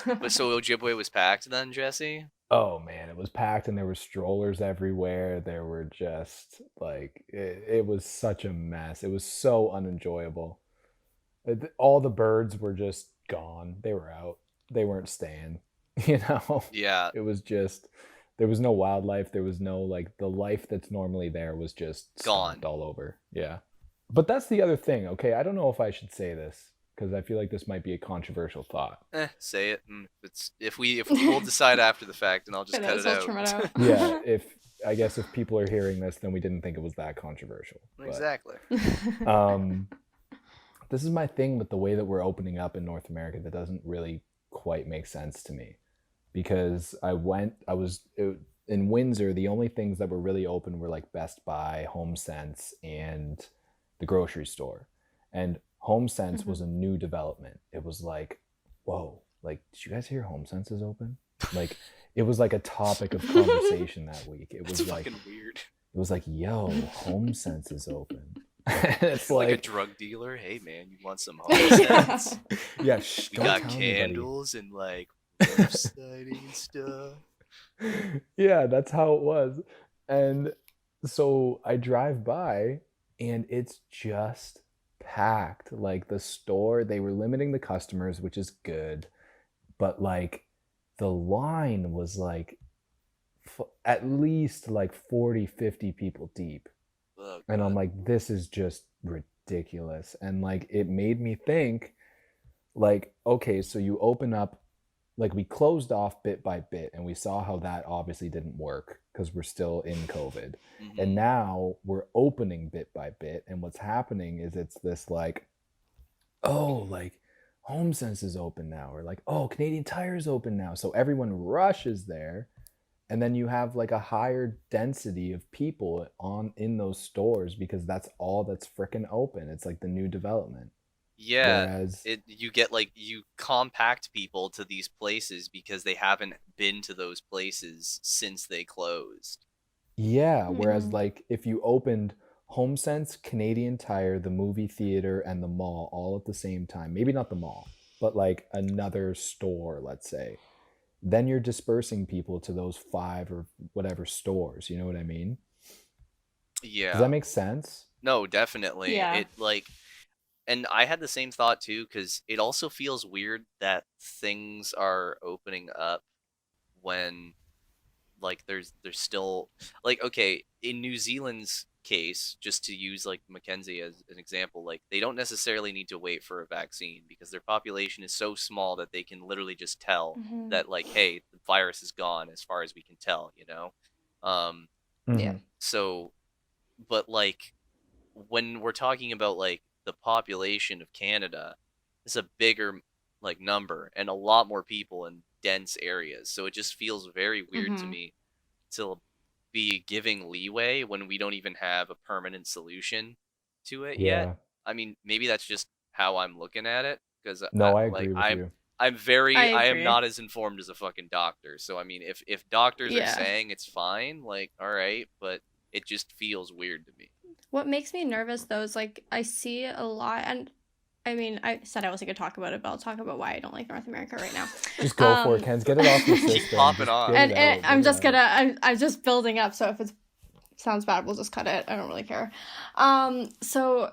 But so Ojibwe was packed then, Jesse? Oh man, it was packed and there were strollers everywhere. There were just like it was such a mess. It was so unenjoyable. All the birds were just gone. They were out. They weren't staying. You know? Yeah. It was just there was no wildlife. There was no like the life that's normally there was just Gone. stomped all over. Yeah. But that's the other thing. Okay, I don't know if I should say this because I feel like this might be a controversial thought. Say it. It's if we'll decide after the fact, and I'll just cut it We'll out. trim it out. Yeah, I guess if people are hearing this, then we didn't think it was that controversial. But, Exactly. this is my thing with the way that we're opening up in North America that doesn't really quite make sense to me. Because in Windsor, the only things that were really open were like Best Buy, HomeSense, and the grocery store. And HomeSense was a new development. It was like, whoa, like, did you guys hear HomeSense is open? Like, it was like a topic of conversation that week. It was That's like, fucking weird. it was like, yo, HomeSense is open. It's like a like, drug dealer. Hey man, you want some HomeSense? yeah, We don't got tell anybody. candles and like website and stuff. Yeah, that's how it was. And so I drive by and it's just packed. Like the store, they were limiting the customers, which is good. But like the line was like at least like 40, 50 people deep. Oh, And I'm God. like, this is just ridiculous. And like, it made me think, like, okay, so you open up, like, we closed off bit by bit, and we saw how that obviously didn't work because we're still in COVID. And Mhm. now we're opening bit by bit, and what's happening is it's this like, oh, like HomeSense is open now, or like, oh, Canadian Tire is open now, so everyone rushes there, and then you have like a higher density of people in those stores because that's all that's freaking open. It's like the new development. Yeah, Whereas, you get like you compact people to these places because they haven't been to those places since they closed. yeah, whereas Mm-hmm. like if you opened HomeSense, Canadian Tire, the movie theater, and the mall all at the same time, maybe not the mall, but like another store, let's say, then you're dispersing people to those 5 or whatever stores. You know what I mean? Does Yeah. that make sense? No, definitely. Yeah. It like and I had the same thought too cuz it also feels weird that things are opening up when like there's still like okay, in New Zealand's case, just to use like Mackenzie as an example, like they don't necessarily need to wait for a vaccine because their population is so small that they can literally just tell Mm-hmm. that like hey, the virus is gone as far as we can tell, you know. Um Yeah. Mm-hmm. so but like when we're talking about like the population of Canada, it's a bigger like number and a lot more people in dense areas. So it just feels very weird to Mm-hmm. me to be giving leeway when we don't even have a permanent solution to it yet. Yeah. I mean, maybe that's just how I'm looking at it because No, I like agree with you. I I am agree. not as informed as a fucking doctor. So I mean, if doctors are Yeah. saying it's fine, like all right, but it just feels weird to me. What makes me nervous though is like I see a lot, and I mean I said I wasn't gonna talk about it, but I'll talk about why I don't like North America right now. Just go for it, Ken. Get it off your Keep system. popping Just on. get it and out. I'm Get it just out. gonna I'm just building up. So if it sounds bad, we'll just cut it. I don't really care. So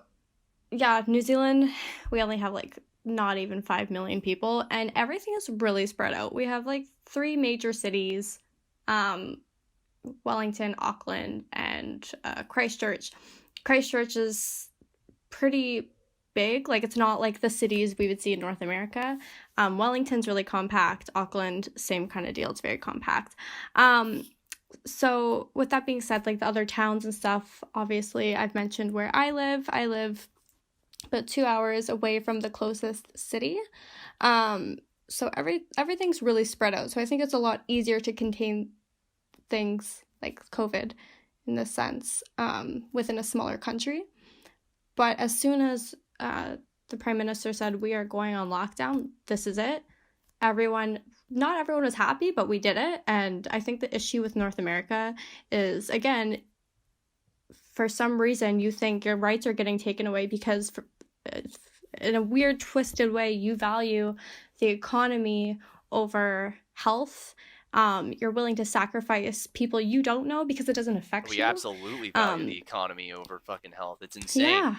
yeah, New Zealand, we only have like not even 5 million people, and everything is really spread out. We have like 3 major cities, Wellington, Auckland, and Christchurch. Christchurch is pretty big. Like, it's not like the cities we would see in North America. Wellington's really compact. Auckland, same kind of deal. It's very compact. So with that being said, like the other towns and stuff, obviously I've mentioned where I live. I live about 2 hours away from the closest city. So everything's really spread out. So I think it's a lot easier to contain things like COVID in this sense within a smaller country. But as soon as the Prime Minister said we are going on lockdown, this is it. Not everyone was happy, but we did it. And I think the issue with North America is, again, for some reason you think your rights are getting taken away because in a weird, twisted way, you value the economy over health. You're willing to sacrifice people you don't know because it doesn't affect We you. absolutely value the economy over fucking health. It's insane. Yeah.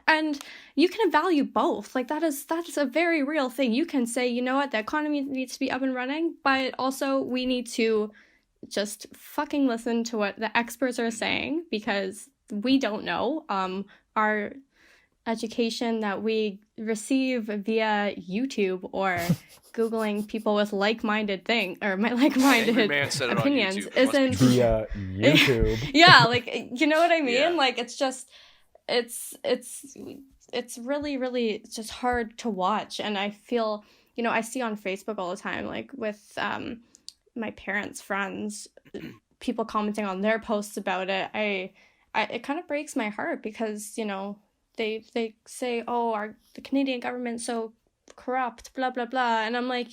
And you can value both. Like that's a very real thing. You can say, you know what, the economy needs to be up and running, but also we need to just fucking listen to what the experts are saying because we don't know. Our education that we receive via YouTube or Googling people with like-minded Angry man said it on opinions YouTube. It must be isn't true. Via YouTube. yeah, like you know what I mean? Yeah. Like it's just it's really, really just hard to watch. And I feel, I see on Facebook all the time, like with my parents' friends, people commenting on their posts about it. It kind of breaks my heart because, they say, oh, the Canadian government's so corrupt, blah, blah, blah. And I'm like,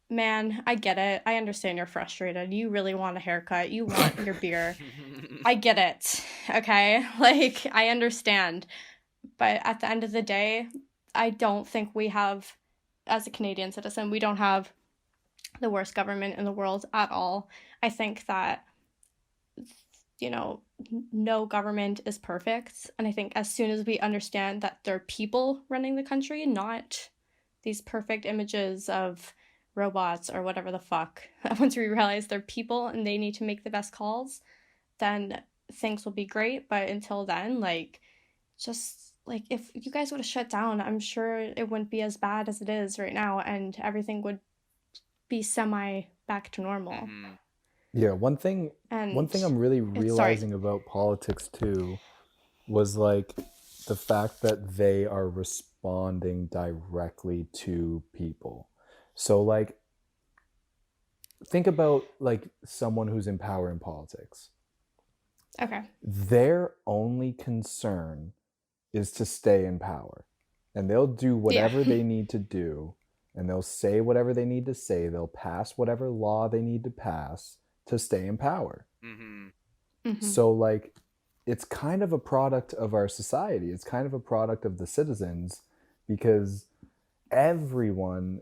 man, I get it. I understand you're frustrated. You really want a haircut. You want your beer. I get it. Okay? Like, I understand. But at the end of the day, I don't think we have, as a Canadian citizen, we don't have the worst government in the world at all. I think that, no government is perfect. And I think as soon as we understand that there are people running the country, not these perfect images of robots or whatever the fuck, once we realize they're people and they need to make the best calls, then things will be great. But until then, like, just like, if you guys would have shut down, I'm sure it wouldn't be as bad as it is right now, and everything would be semi back to normal. Mm-hmm. Yeah, one thing And I'm really realizing about politics too was like the fact that they are responding directly to people. So like, think about like someone who's in power in politics. Okay. Their only concern is to stay in power, and they'll do whatever they need to do, and they'll say whatever they need to say. They'll pass whatever law they need to pass to stay in power. Mm-hmm. Mm-hmm. So like, it's kind of a product of our society. It's kind of a product of the citizens, because everyone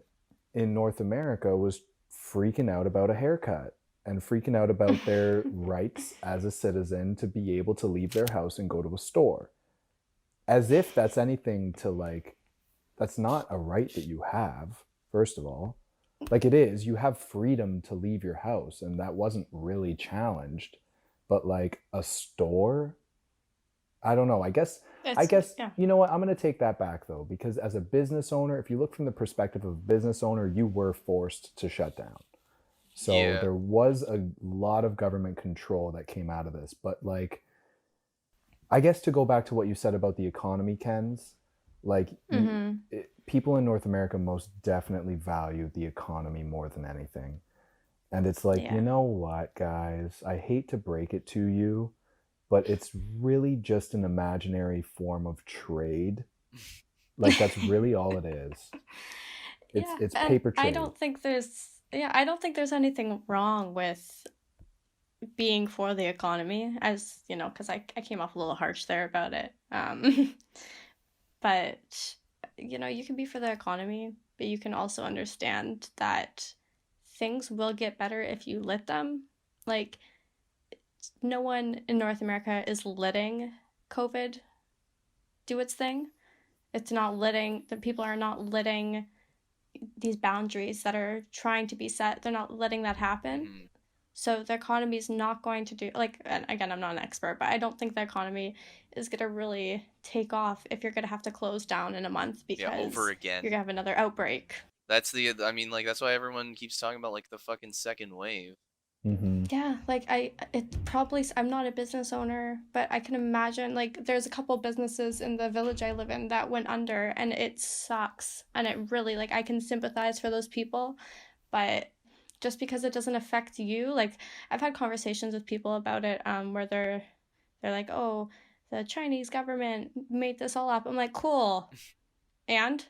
in North America was freaking out about a haircut and freaking out about their rights as a citizen to be able to leave their house and go to a store. As if that's anything to like, that's not a right that you have, first of all. Like, it is, you have freedom to leave your house, and that wasn't really challenged. But like a store, I don't know. I guess, yeah. You know what? I'm going to take that back though, because as a business owner, if you look from the perspective of a business owner, you were forced to shut down. So there was a lot of government control that came out of this. But like, I guess to go back to what you said about the economy, Kens, like people in North America most definitely value the economy more than anything. And it's like, you know what, guys, I hate to break it to you, but it's really just an imaginary form of trade. Like, that's really all it is. It's paper trade. I don't think there's anything wrong with being for the economy, as you know, because I came off a little harsh there about it. But you know, you can be for the economy, but you can also understand that things will get better if you let them. Like, no one in North America is letting COVID do its thing. It's not letting, the people are not letting these boundaries that are trying to be set, they're not letting that happen. Mm-hmm. So the economy is not going to do, like, and again, I'm not an expert, but I don't think the economy is going to really take off if you're going to have to close down in a month because over again. you're going to have another outbreak. That's that's why everyone keeps talking about like the fucking second wave. Mm-hmm. Yeah, like I'm not a business owner, but I can imagine, like, there's a couple businesses in the village I live in that went under, and it sucks. And it really, like, I can sympathize for those people, but just because it doesn't affect you, like, I've had conversations with people about it, where they're like, oh, the Chinese government made this all up. I'm like, cool. And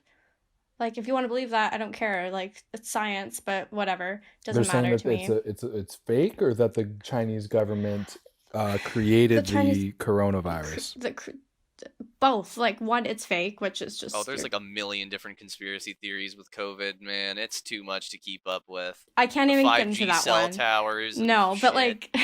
like, if you want to believe that, I don't care. Like, it's science, but whatever. Doesn't matter to me. They're saying that it's fake, or that the Chinese government created the coronavirus? Both. Like, one, it's fake, which is just... Oh, there's like a million different conspiracy theories with COVID, man. It's too much to keep up with. I can't even get into that 5G cell one. Towers. No, but like...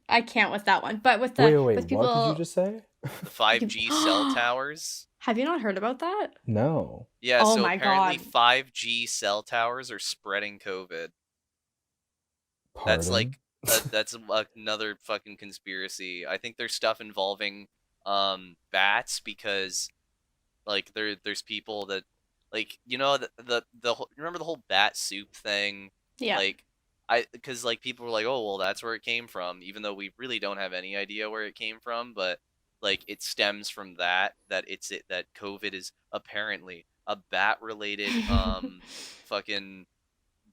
I can't with that one. But with the... Wait, with people... what did you just say? 5G cell towers? Have you not heard about that? No. Yeah, oh so my apparently God. 5G cell towers are spreading COVID. Pardon? That's like that's another fucking conspiracy. I think there's stuff involving bats, because like there's people that, like, you know, the remember the whole bat soup thing? Yeah. Like, because like people were like, oh well, that's where it came from, even though we really don't have any idea where it came from, but like it stems from that COVID is apparently a bat related fucking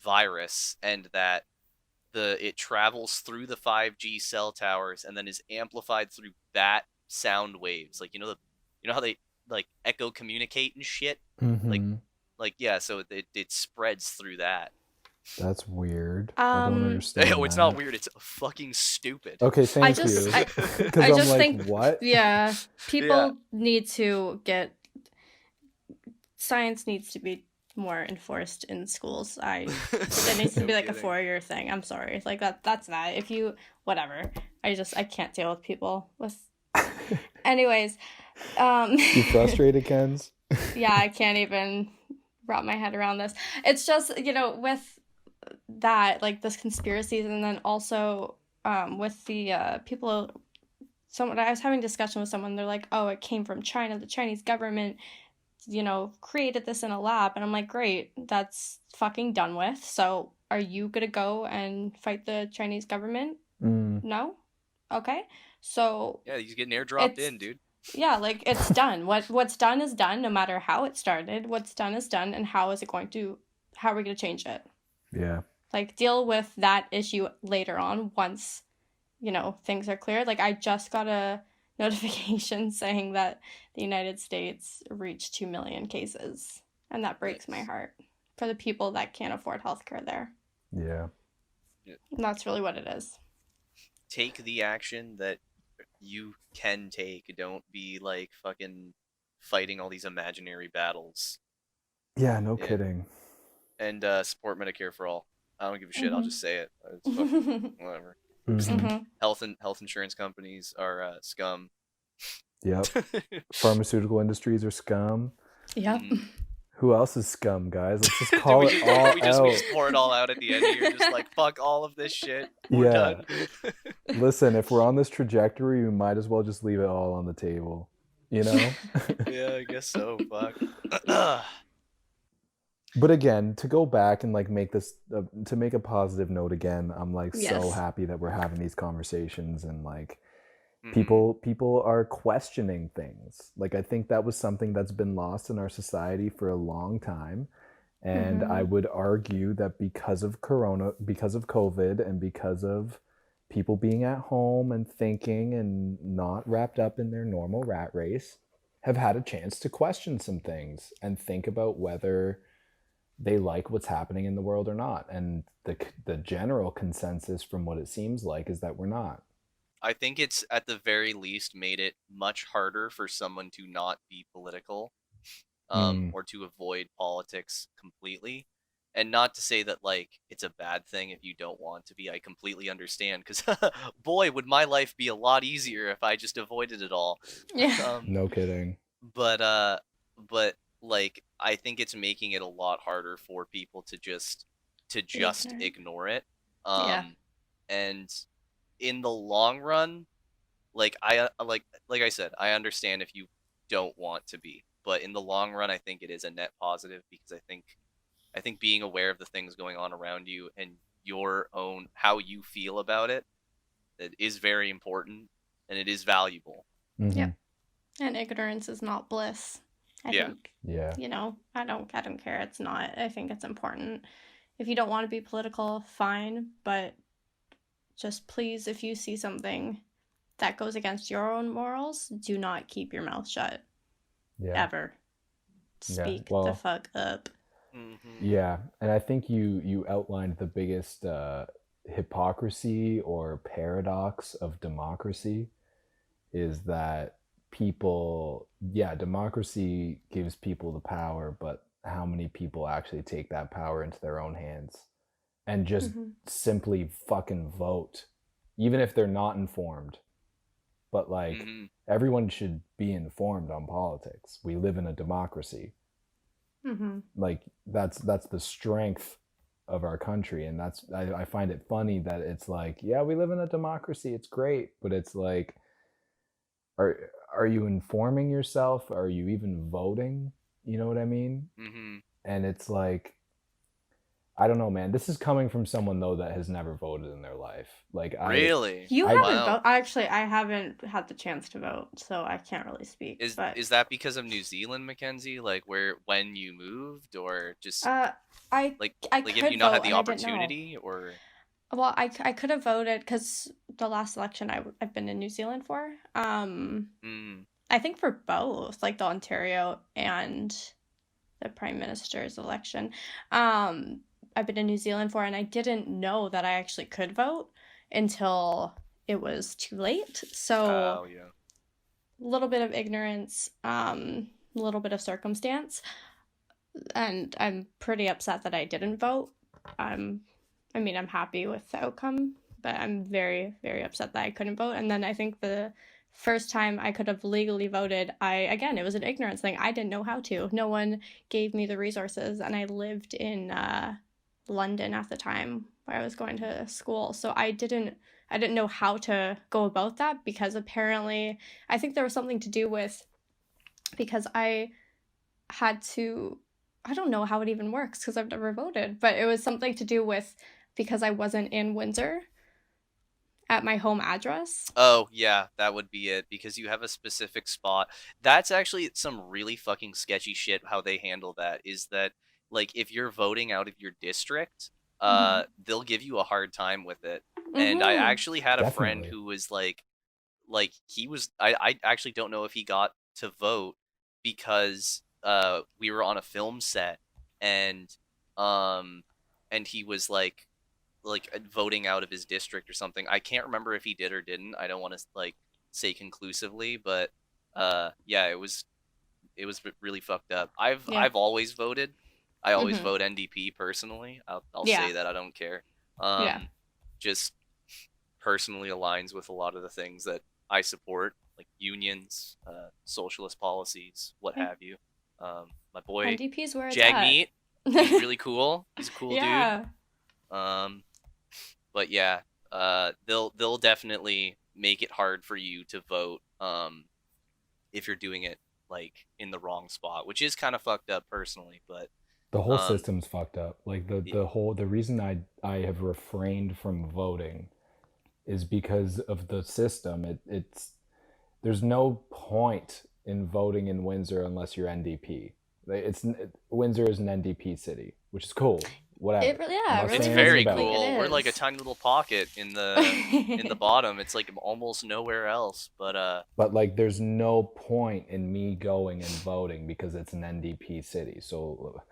virus, and that it travels through the 5G cell towers and then is amplified through bat sound waves. Like, you know how they like echo communicate and shit? Mm-hmm. Like yeah, so it spreads through that. That's weird. I don't understand. No, it's not weird. It's fucking stupid. Okay, thank you. I just like, think, what? Yeah, people need to get... Science needs to be more enforced in schools. It needs to be like a 4-year thing. I'm sorry. Like, that's that. If you... Whatever. I can't deal with people with... Anyways. You frustrated, Kens? Yeah, I can't even wrap my head around this. It's just, you know, with that, like this conspiracies, and then also with the people. Someone I was having a discussion with someone. They're like, "Oh, it came from China. The Chinese government, you know, created this in a lab." And I'm like, "Great, that's fucking done with. So, are you gonna go and fight the Chinese government? No, okay. So Yeah, he's getting airdropped in, dude. yeah, like it's done. What's done is done. No matter how it started, what's done is done. And how are we going to change it? Yeah. Like deal with that issue later on once, you know, things are clear. Like I just got a notification saying that the United States reached 2 million cases, and that breaks my heart for the people that can't afford healthcare there. Yeah. And that's really what it is. Take the action that you can take. Don't be like fucking fighting all these imaginary battles. Yeah, no kidding. And support Medicare for all. I don't give a shit. I'll just say it. It's fucking whatever. Health insurance companies are scum. Yep. Pharmaceutical industries are scum. Yep. Who else is scum, guys? Let's just call it all out. We just pour it all out at the end here. Just like, fuck all of this shit. We're done. Listen, if we're on this trajectory, we might as well just leave it all on the table. You know? Yeah, I guess so. Fuck. But again, to go back and like make this, to make a positive note again, I'm like so happy that we're having these conversations, and like people are questioning things. Like I think that was something that's been lost in our society for a long time. And I would argue that because of COVID, and because of people being at home and thinking and not wrapped up in their normal rat race, have had a chance to question some things and think about whether they like what's happening in the world or not. And the general consensus from what it seems like is that we're not. I think it's at the very least made it much harder for someone to not be political, or to avoid politics completely. And not to say that like it's a bad thing if you don't want to be. I completely understand, because boy, would my life be a lot easier if I just avoided it all. Yeah. No kidding. But like I think it's making it a lot harder for people to just ignore it. And in the long run, like like I said, I understand if you don't want to be, but in the long run, I think it is a net positive, because I think being aware of the things going on around you and your own how you feel about it is very important, and it is valuable. Yeah. And ignorance is not bliss. I think, you know, I don't care. It's not. I think it's important. If you don't want to be political, fine. But just please, if you see something that goes against your own morals, do not keep your mouth shut. Ever. Speak the fuck up. Yeah. And I think you outlined the biggest hypocrisy or paradox of democracy is that democracy gives people the power, but how many people actually take that power into their own hands and just simply fucking vote, even if they're not informed? But like everyone should be informed on politics. We live in a democracy. Like that's the strength of our country, and that's I find it funny that it's like, yeah, we live in a democracy, it's great, but it's like, are you informing yourself? Are you even voting? You know what I mean? And it's like, I don't know, man. This is coming from someone though that has never voted in their life. Like, really, you haven't voted? Actually, I haven't had the chance to vote, so I can't really speak. Is that because of New Zealand, Mackenzie? Like when you moved, or just I if you not had the opportunity, or? Well, I could have voted because the last election I've been in New Zealand for. I think for both, like the Ontario and the Prime Minister's election. I've been in New Zealand for, and I didn't know that I actually could vote until it was too late. So a little bit of ignorance, a little bit of circumstance, and I'm pretty upset that I didn't vote. I'm happy with the outcome, but I'm very, very upset that I couldn't vote. And then I think the first time I could have legally voted, it was an ignorance thing. I didn't know how to. No one gave me the resources, and I lived in London at the time where I was going to school. So I didn't know how to go about that, because apparently I think there was something to do with, because I don't know how it even works because I've never voted, but it was something to do with, because I wasn't in Windsor at my home address. Oh, yeah, that would be it, because you have a specific spot. That's actually some really fucking sketchy shit how they handle that, is that, like, if you're voting out of your district, they'll give you a hard time with it. And I actually had a friend Definitely. who was like he was, I actually don't know if he got to vote because we were on a film set, and he was like voting out of his district or something. I can't remember if he did or didn't. I don't want to like say conclusively, but yeah, it was really fucked up. I've always voted. I always vote NDP personally. I'll say that I don't care. Just personally aligns with a lot of the things that I support, like unions, socialist policies, what have you. My boy NDP's where it's Jagmeet, he's really cool. He's a cool yeah. dude. But yeah, they'll definitely make it hard for you to vote if you're doing it like in the wrong spot, which is kind of fucked up personally. But the whole system's fucked up. Like the reason I have refrained from voting is because of the system. There's no point in voting in Windsor unless you're NDP. Windsor is an NDP city, which is cool. Whatever. It's very cool. We're like a tiny little pocket in the bottom. It's like almost nowhere else. But like there's no point in me going and voting because it's an NDP city. So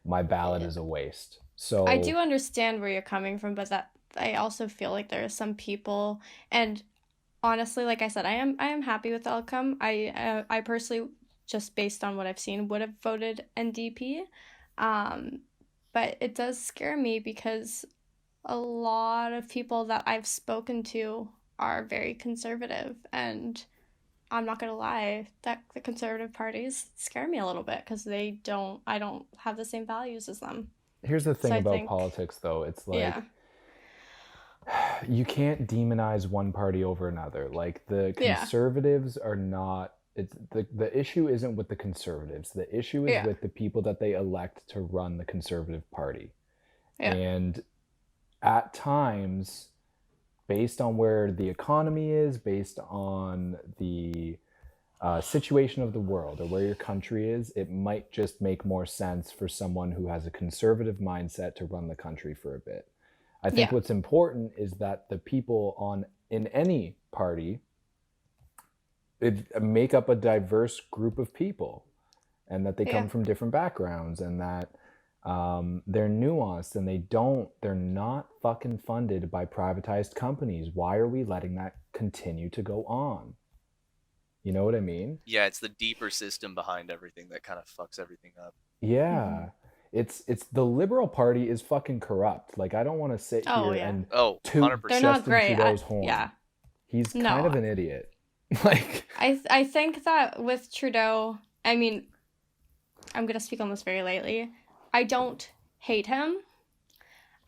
my ballot is a waste. So I do understand where you're coming from, but that I also feel like there are some people, and honestly, like I said, I am happy with the outcome. I personally, just based on what I've seen, would have voted NDP. But it does scare me because a lot of people that I've spoken to are very conservative, and I'm not gonna lie, that the conservative parties scare me a little bit because I don't have the same values as them. Here's the thing about politics, though. It's like you can't demonize one party over another. Like the conservatives are not. It's the issue isn't with the conservatives. The issue is with the people that they elect to run the conservative party. And at times, based on where the economy is, based on the situation of the world or where your country is, it might just make more sense for someone who has a conservative mindset to run the country for a bit. I think what's important is that the people in any party make up a diverse group of people, and that they come from different backgrounds, and that they're nuanced, and they're not fucking funded by privatized companies. Why are we letting that continue to go on? You know what I mean? Yeah, it's the deeper system behind everything that kind of fucks everything up. Yeah. It's the Liberal Party is fucking corrupt. Like, I don't want to sit here and toot Justin Trudeau's horn. Yeah. He's kind of an idiot. Like, I think that with Trudeau, I mean, I'm going to speak on this very lightly. I don't hate him.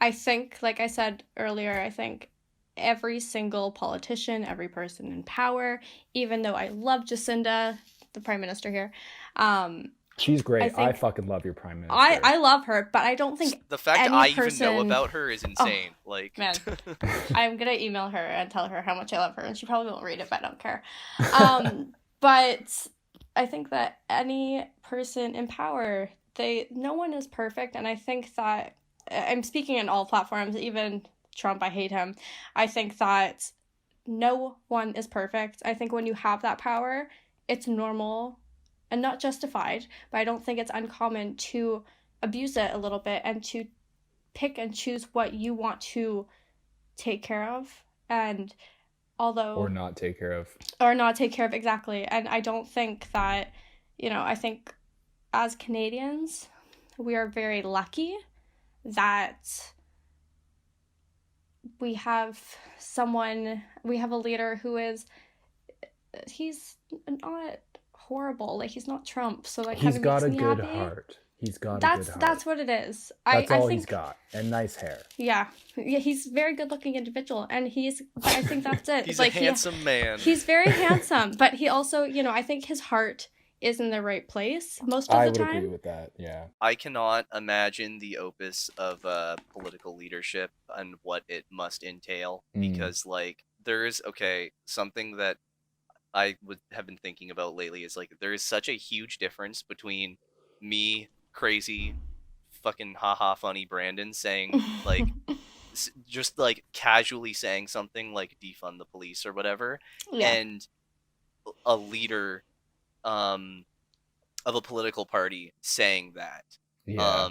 I think, like I said earlier, I think every single politician, every person in power, even though I love Jacinda, the Prime Minister here, she's great. I fucking love your Prime Minister. I love her, but I don't think the fact that I even know about her is insane. Man, I'm gonna email her and tell her how much I love her, and she probably won't read it, but I don't care. But I think that any person in power, no one is perfect, and I think that I'm speaking on all platforms, even Trump, I hate him. I think that no one is perfect. I think when you have that power, it's normal and not justified, but I don't think it's uncommon to abuse it a little bit and to pick and choose what you want to take care of, and or not take care of, exactly. And I don't think that, I think as Canadians, we are very lucky that we have a leader who is he's not horrible. Like, he's not Trump, so that kind He's of got makes a me good happy. heart. He's got a That's good heart. that's what it is. That's I all think he's got. And nice hair. yeah, he's a very good looking individual, and but I think that's it. He's like, a handsome man. He's very handsome, but he also, I think his heart is in the right place most of I the would time. agree with that, yeah. I cannot imagine the opus of political leadership and what it must entail, because like there's something that I would have been thinking about lately is like there is such a huge difference between me, crazy, fucking haha funny Brandon saying like just like casually saying something like defund the police or whatever, Yeah. and a leader of a political party saying that. Yeah.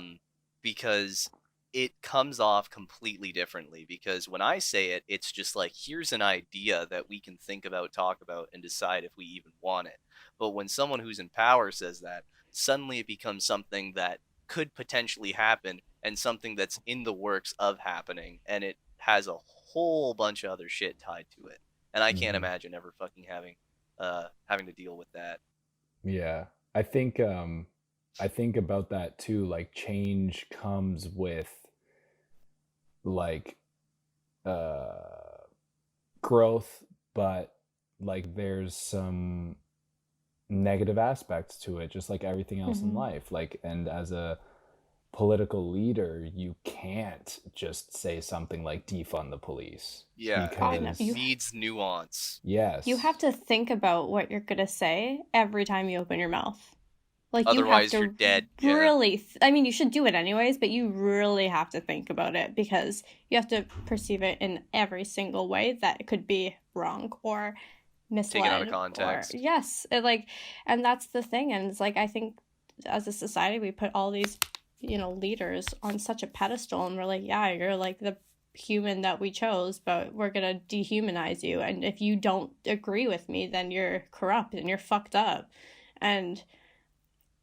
Because it comes off completely differently, because when I say it, it's just like, here's an idea that we can think about, talk about, and decide if we even want it. But when someone who's in power says that, suddenly it becomes something that could potentially happen and something that's in the works of happening, and it has a whole bunch of other shit tied to it. And I can't imagine ever fucking having to deal with that. Yeah. I think about that too. Like, change comes with like growth, but like there's some negative aspects to it, just like everything else in life. Like, and as a political leader, you can't just say something like defund the police. Yeah, because it needs nuance. Yes. You have to think about what you're gonna say every time you open your mouth. Like, otherwise you have to you're dead. Really, I mean, you should do it anyways, but you really have to think about it, because you have to perceive it in every single way that it could be wrong or misled. Taken out of context. Yes, and that's the thing. And it's like, I think as a society, we put all these, leaders on such a pedestal, and we're like, yeah, you're like the human that we chose, but we're gonna dehumanize you. And if you don't agree with me, then you're corrupt and you're fucked up. And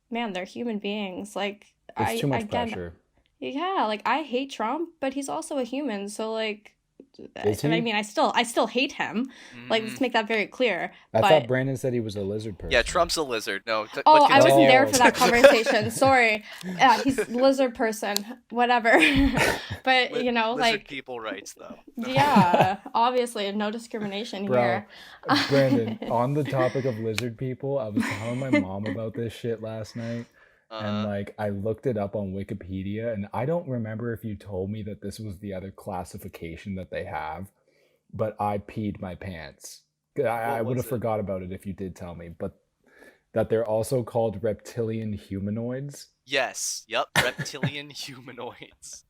man, they're human beings. Like, it's too much pressure. Yeah, like, I hate Trump, but he's also a human. So like, is he? I mean, I still hate him. Like, let's make that very clear. I thought Brandon said he was a lizard person. Yeah, Trump's a lizard. No. I wasn't there for that conversation. Sorry. Yeah, he's a lizard person. Whatever. But lizard like, people rights though. Yeah, obviously, no discrimination here. Brandon, on the topic of lizard people, I was telling my mom about this shit last night. And like, I looked it up on Wikipedia, and I don't remember if you told me that this was the other classification that they have, but I peed my pants. I would have forgot about it if you did tell me, but that they're also called reptilian humanoids. Yes. Yep. Reptilian humanoids.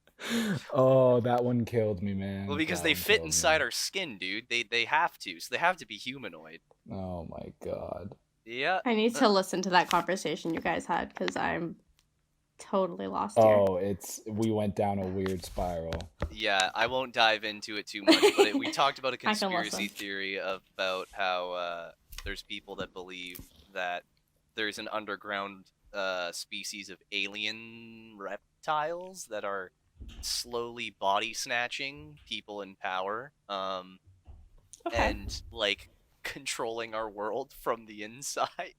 Oh, that one killed me, man. Well, because they fit inside our skin, dude. They have to. So they have to be humanoid. Oh my god. Yeah. I need to listen to that conversation you guys had, because I'm totally lost here. Oh, we went down a weird spiral. Yeah, I won't dive into it too much, but we talked about a conspiracy theory about how there's people that believe that there's an underground species of alien reptiles that are slowly body snatching people in power, and like controlling our world from the inside.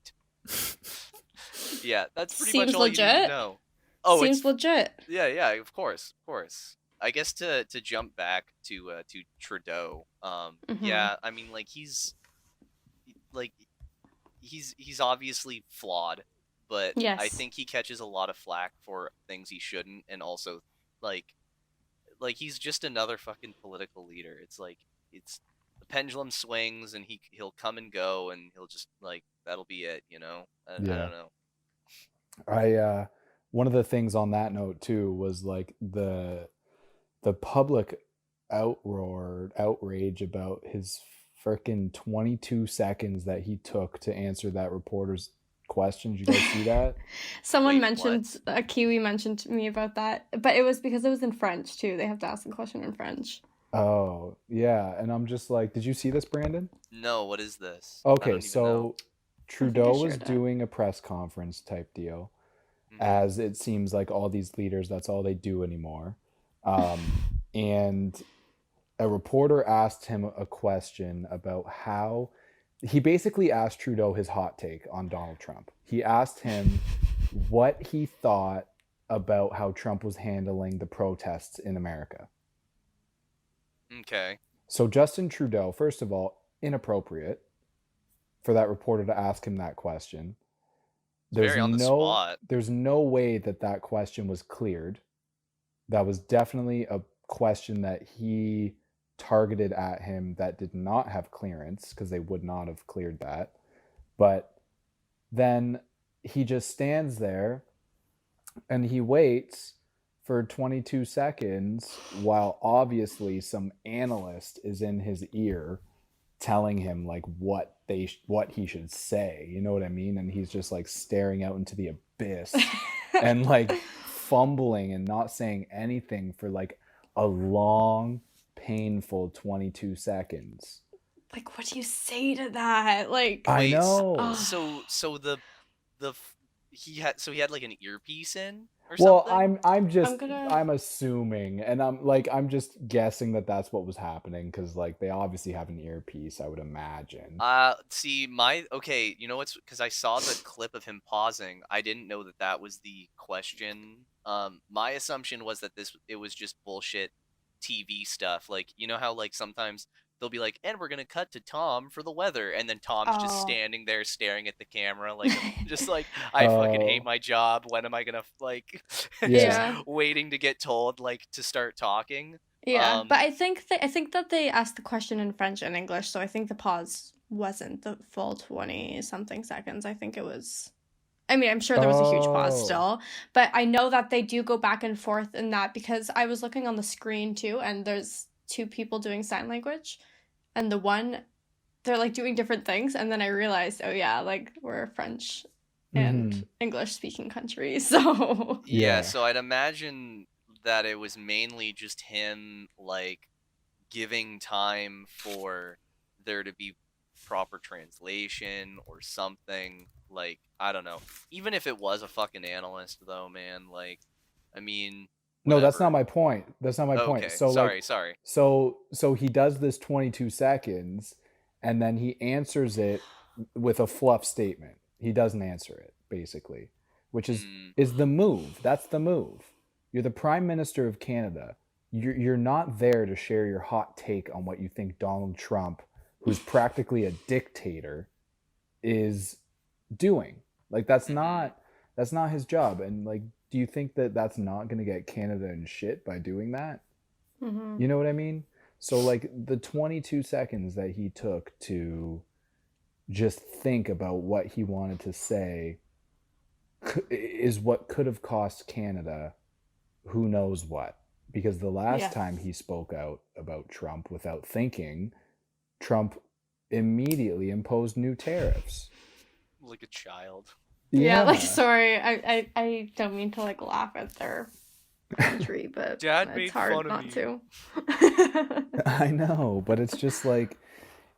Yeah, that's pretty much all legit. You need to know. Oh, seems legit. Yeah, of course. I guess to jump back to Trudeau. Yeah, I mean, like, he's obviously flawed, but yes. I think he catches a lot of flack for things he shouldn't, and also like he's just another fucking political leader. It's like, the pendulum swings, and he'll come and go, and he'll just like, that'll be it, I don't know. One of the things on that note too was like the public outrage about his freaking 22 seconds that he took to answer that reporter's questions. You guys see that? Someone mentioned, a Kiwi mentioned to me about that, but it was because it was in French too. They have to ask a question in French. Oh, yeah. And I'm just like, did you see this, Brandon? No, what is this? Okay, so Trudeau was doing a press conference type deal, as it seems like all these leaders, that's all they do anymore. And a reporter asked him a question about how he basically asked Trudeau his hot take on Donald Trump. He asked him what he thought about how Trump was handling the protests in America. Okay. So Justin Trudeau, first of all, inappropriate for that reporter to ask him that question. Very on the spot. There's no way that question was cleared. That was definitely a question that he targeted at him that did not have clearance, because they would not have cleared that. But then he just stands there and he waits for 22 seconds while obviously some analyst is in his ear telling him like what he should say, you know what I mean? And he's just like staring out into the abyss and like fumbling and not saying anything for like a long, painful 22 seconds. Like, what do you say to that? Like, I know. So he had like an earpiece in or well, something? I'm assuming, and I'm just guessing that that's what was happening, because like they obviously have an earpiece, I would imagine. Okay, you know what's, because I saw the clip of him pausing. I didn't know that was the question. My assumption was that it was just bullshit TV stuff. Like, you know how like sometimes they'll be like, and we're gonna cut to Tom for the weather, and then Tom's just standing there staring at the camera like just like, I fucking hate my job, when am I gonna like just waiting to get told like to start talking. But I think that they asked the question in French and English, so I think the pause wasn't the full 20 something seconds. I think it was, I mean, I'm sure there was a huge pause still, but I know that they do go back and forth in that, because I was looking on the screen too, and there's two people doing sign language, and they're like doing different things, and then I realized, oh yeah, like we're a French and English speaking country, so so I'd imagine that it was mainly just him like giving time for there to be proper translation or something. Like, I don't know. Even if it was a fucking analyst though, man, like, I mean, whatever. No, that's not my point. Okay. So sorry. So he does this 22 seconds and then he answers it with a fluff statement. He doesn't answer it, basically, which is the move. That's the move. You're the Prime Minister of Canada. You're not there to share your hot take on what you think Donald Trump, who's practically a dictator, is doing. Like, that's not his job. And like, do you think that that's not going to get Canada in shit by doing that? You know what I mean? So like the 22 seconds that he took to just think about what he wanted to say is what could have cost Canada who knows what. Because the last time he spoke out about Trump without thinking, Trump immediately imposed new tariffs. Like a child. Yeah, like, sorry, I don't mean to like laugh at their country, but Dad it's hard not to. I know, but it's just like,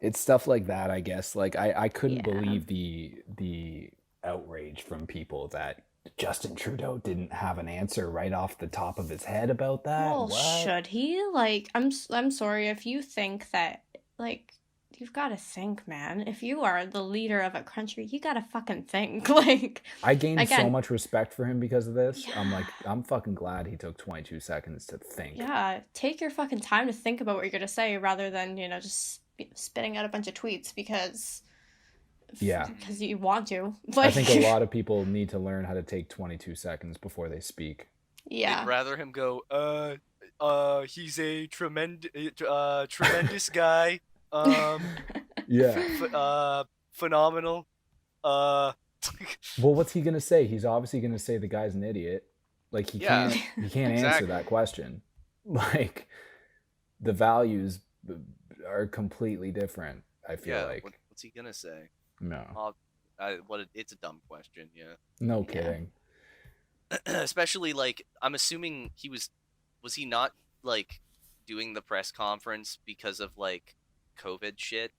it's stuff like that, I guess. Like, I couldn't believe the outrage from people that Justin Trudeau didn't have an answer right off the top of his head about that. Well, should he? Like, I'm sorry, if you think that, like, you've got to think, man. If you are the leader of a country, you got to fucking think. Like, I gained so much respect for him because of this. Yeah. I'm fucking glad he took 22 seconds to think. Yeah, take your fucking time to think about what you're gonna say, rather than, you know, just spitting out a bunch of tweets because you want to. Like, I think a lot of people need to learn how to take 22 seconds before they speak. Yeah. I'd rather him go, he's a tremendous guy. Phenomenal. Well, what's he gonna say? He's obviously gonna say the guy's an idiot. Like, he can't answer that question. Like, the values are completely different, I feel like. What's he gonna say? No. It's a dumb question, yeah. No kidding. Especially, like, I'm assuming was he not, like, doing the press conference because of, like, COVID shit?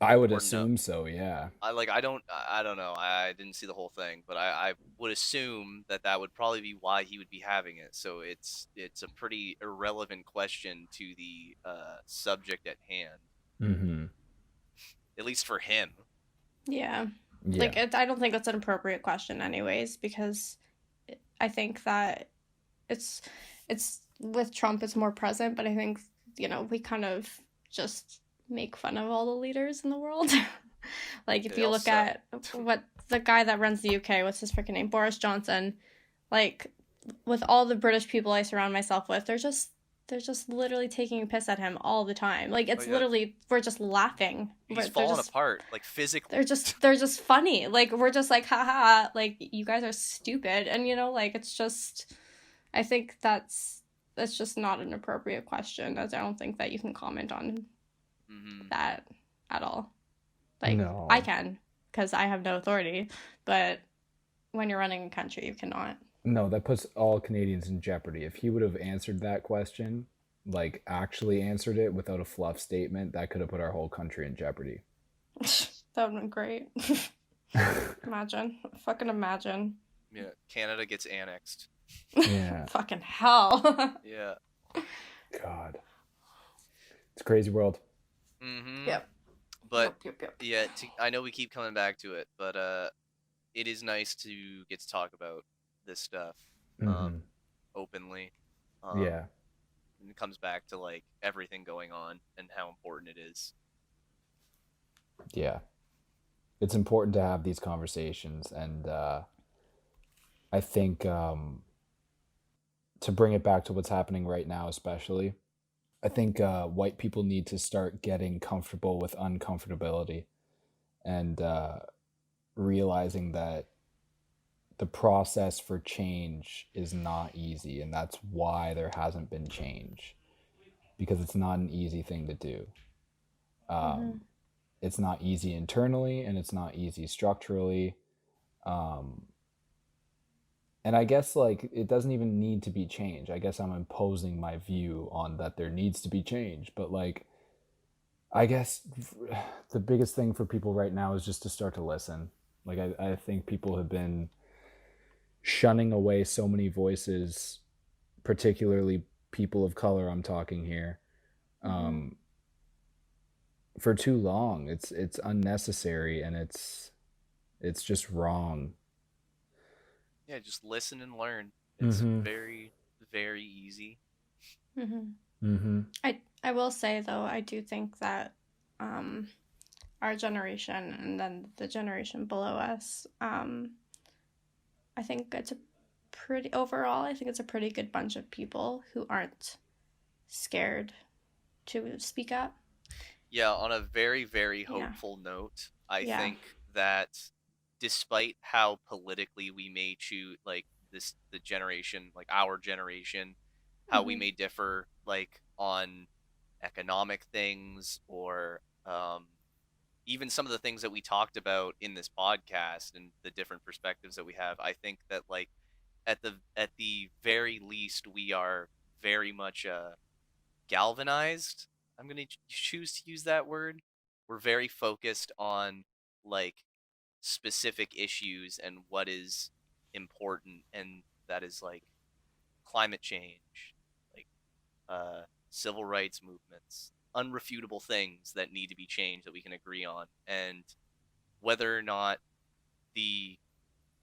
I would assume so, yeah. I don't know. I didn't see the whole thing, but I would assume that would probably be why he would be having it. So it's a pretty irrelevant question to the subject at hand. at least for him. Yeah. Yeah. Like, I don't think it's an appropriate question anyways, because I think that it's with Trump, it's more present, but I think, we kind of just make fun of all the leaders in the world. Like, if They you all look suck. at what the guy that runs the UK, what's his freaking name? Boris Johnson. Like, with all the British people I surround myself with, they're just literally taking a piss at him all the time. Like, it's yeah. literally, we're just laughing. He's falling apart, like physically. They're just funny. Like, we're just like, haha, like, you guys are stupid. And, like, it's just, I think that's just not an appropriate question, as I don't think that you can comment on that at all. Like, No. I can, because I have no authority, but when you're running a country, you cannot. No, that puts all Canadians in jeopardy. If he would have answered that question, like actually answered it without a fluff statement, that could have put our whole country in jeopardy. That would have been great. Imagine. Fucking imagine. Yeah, Canada gets annexed. Yeah. Fucking hell. Yeah. God. It's a crazy world. Mm-hmm. Yep. But Yep. yeah, I know we keep coming back to it, but it is nice to get to talk about this stuff openly. Yeah. And it comes back to like everything going on and how important it is. Yeah. It's important to have these conversations, and I think to bring it back to what's happening right now, especially, I think white people need to start getting comfortable with uncomfortability and realizing that the process for change is not easy, and that's why there hasn't been change, because it's not an easy thing to do. It's not easy internally, and it's not easy structurally. And I guess like it doesn't even need to be change. I guess I'm imposing my view on that there needs to be change. But like, I guess the biggest thing for people right now is just to start to listen. Like I think people have been shunning away so many voices, particularly people of color, I'm talking here, for too long. It's unnecessary, and it's just wrong. Yeah, just listen and learn. It's very, very easy. I will say, though, I do think that our generation and then the generation below us, I think it's a pretty good bunch of people who aren't scared to speak up. Yeah, on a very, very hopeful note, I think that despite how politically we may choose, like the generation, like our generation, how we may differ, like on economic things or even some of the things that we talked about in this podcast and the different perspectives that we have, I think that like at the very least we are very much galvanized. I'm going to choose to use that word. We're very focused on like specific issues and what is important, and that is like climate change, like civil rights movements, unrefutable things that need to be changed that we can agree on. And whether or not the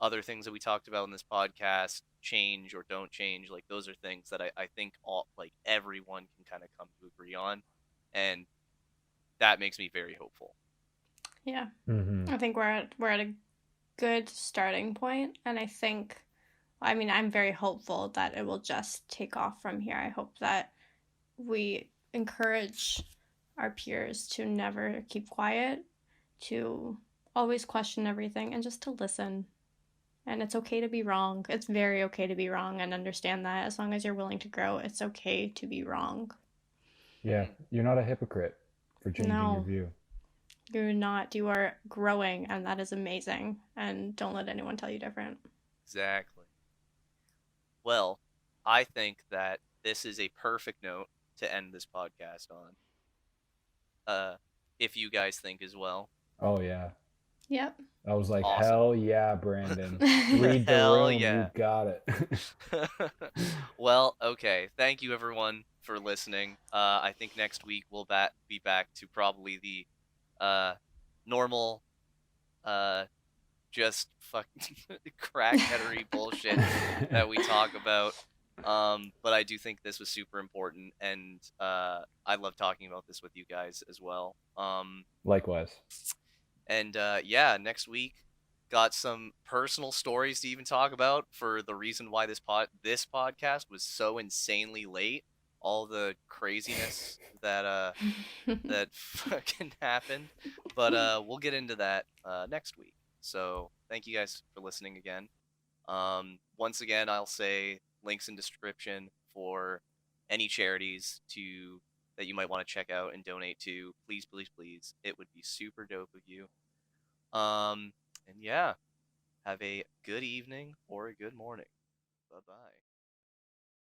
other things that we talked about in this podcast change or don't change, like those are things that I think all like everyone can kind of come to agree on, and that makes me very hopeful. Yeah. I think we're at a good starting point, and I think, I mean, I'm very hopeful that it will just take off from here. I hope that we encourage our peers to never keep quiet, to always question everything, and just to listen. And it's okay to be wrong. It's very okay to be wrong, and understand that as long as you're willing to grow, it's okay to be wrong. Yeah, you're not a hypocrite for changing your view. You're not. You are growing, and that is amazing. And don't let anyone tell you different. Exactly. Well, I think that this is a perfect note to end this podcast on. If you guys think as well. Oh yeah. Yep. I was like, awesome. Hell yeah, Brandon. Read the room. Yeah. You got it. Well, okay. Thank you everyone for listening. I think next week we'll be back to probably the normal, just fucking crackheadery bullshit that we talk about. But I do think this was super important, and I love talking about this with you guys as well. Likewise. And yeah, next week got some personal stories to even talk about for the reason why this podcast was so insanely late. All the craziness that that fucking happened. But we'll get into that next week. So thank you guys for listening again. Once again, I'll say links in description for any charities that you might want to check out and donate to. Please, please, please. It would be super dope of you. And yeah, have a good evening or a good morning. Bye-bye.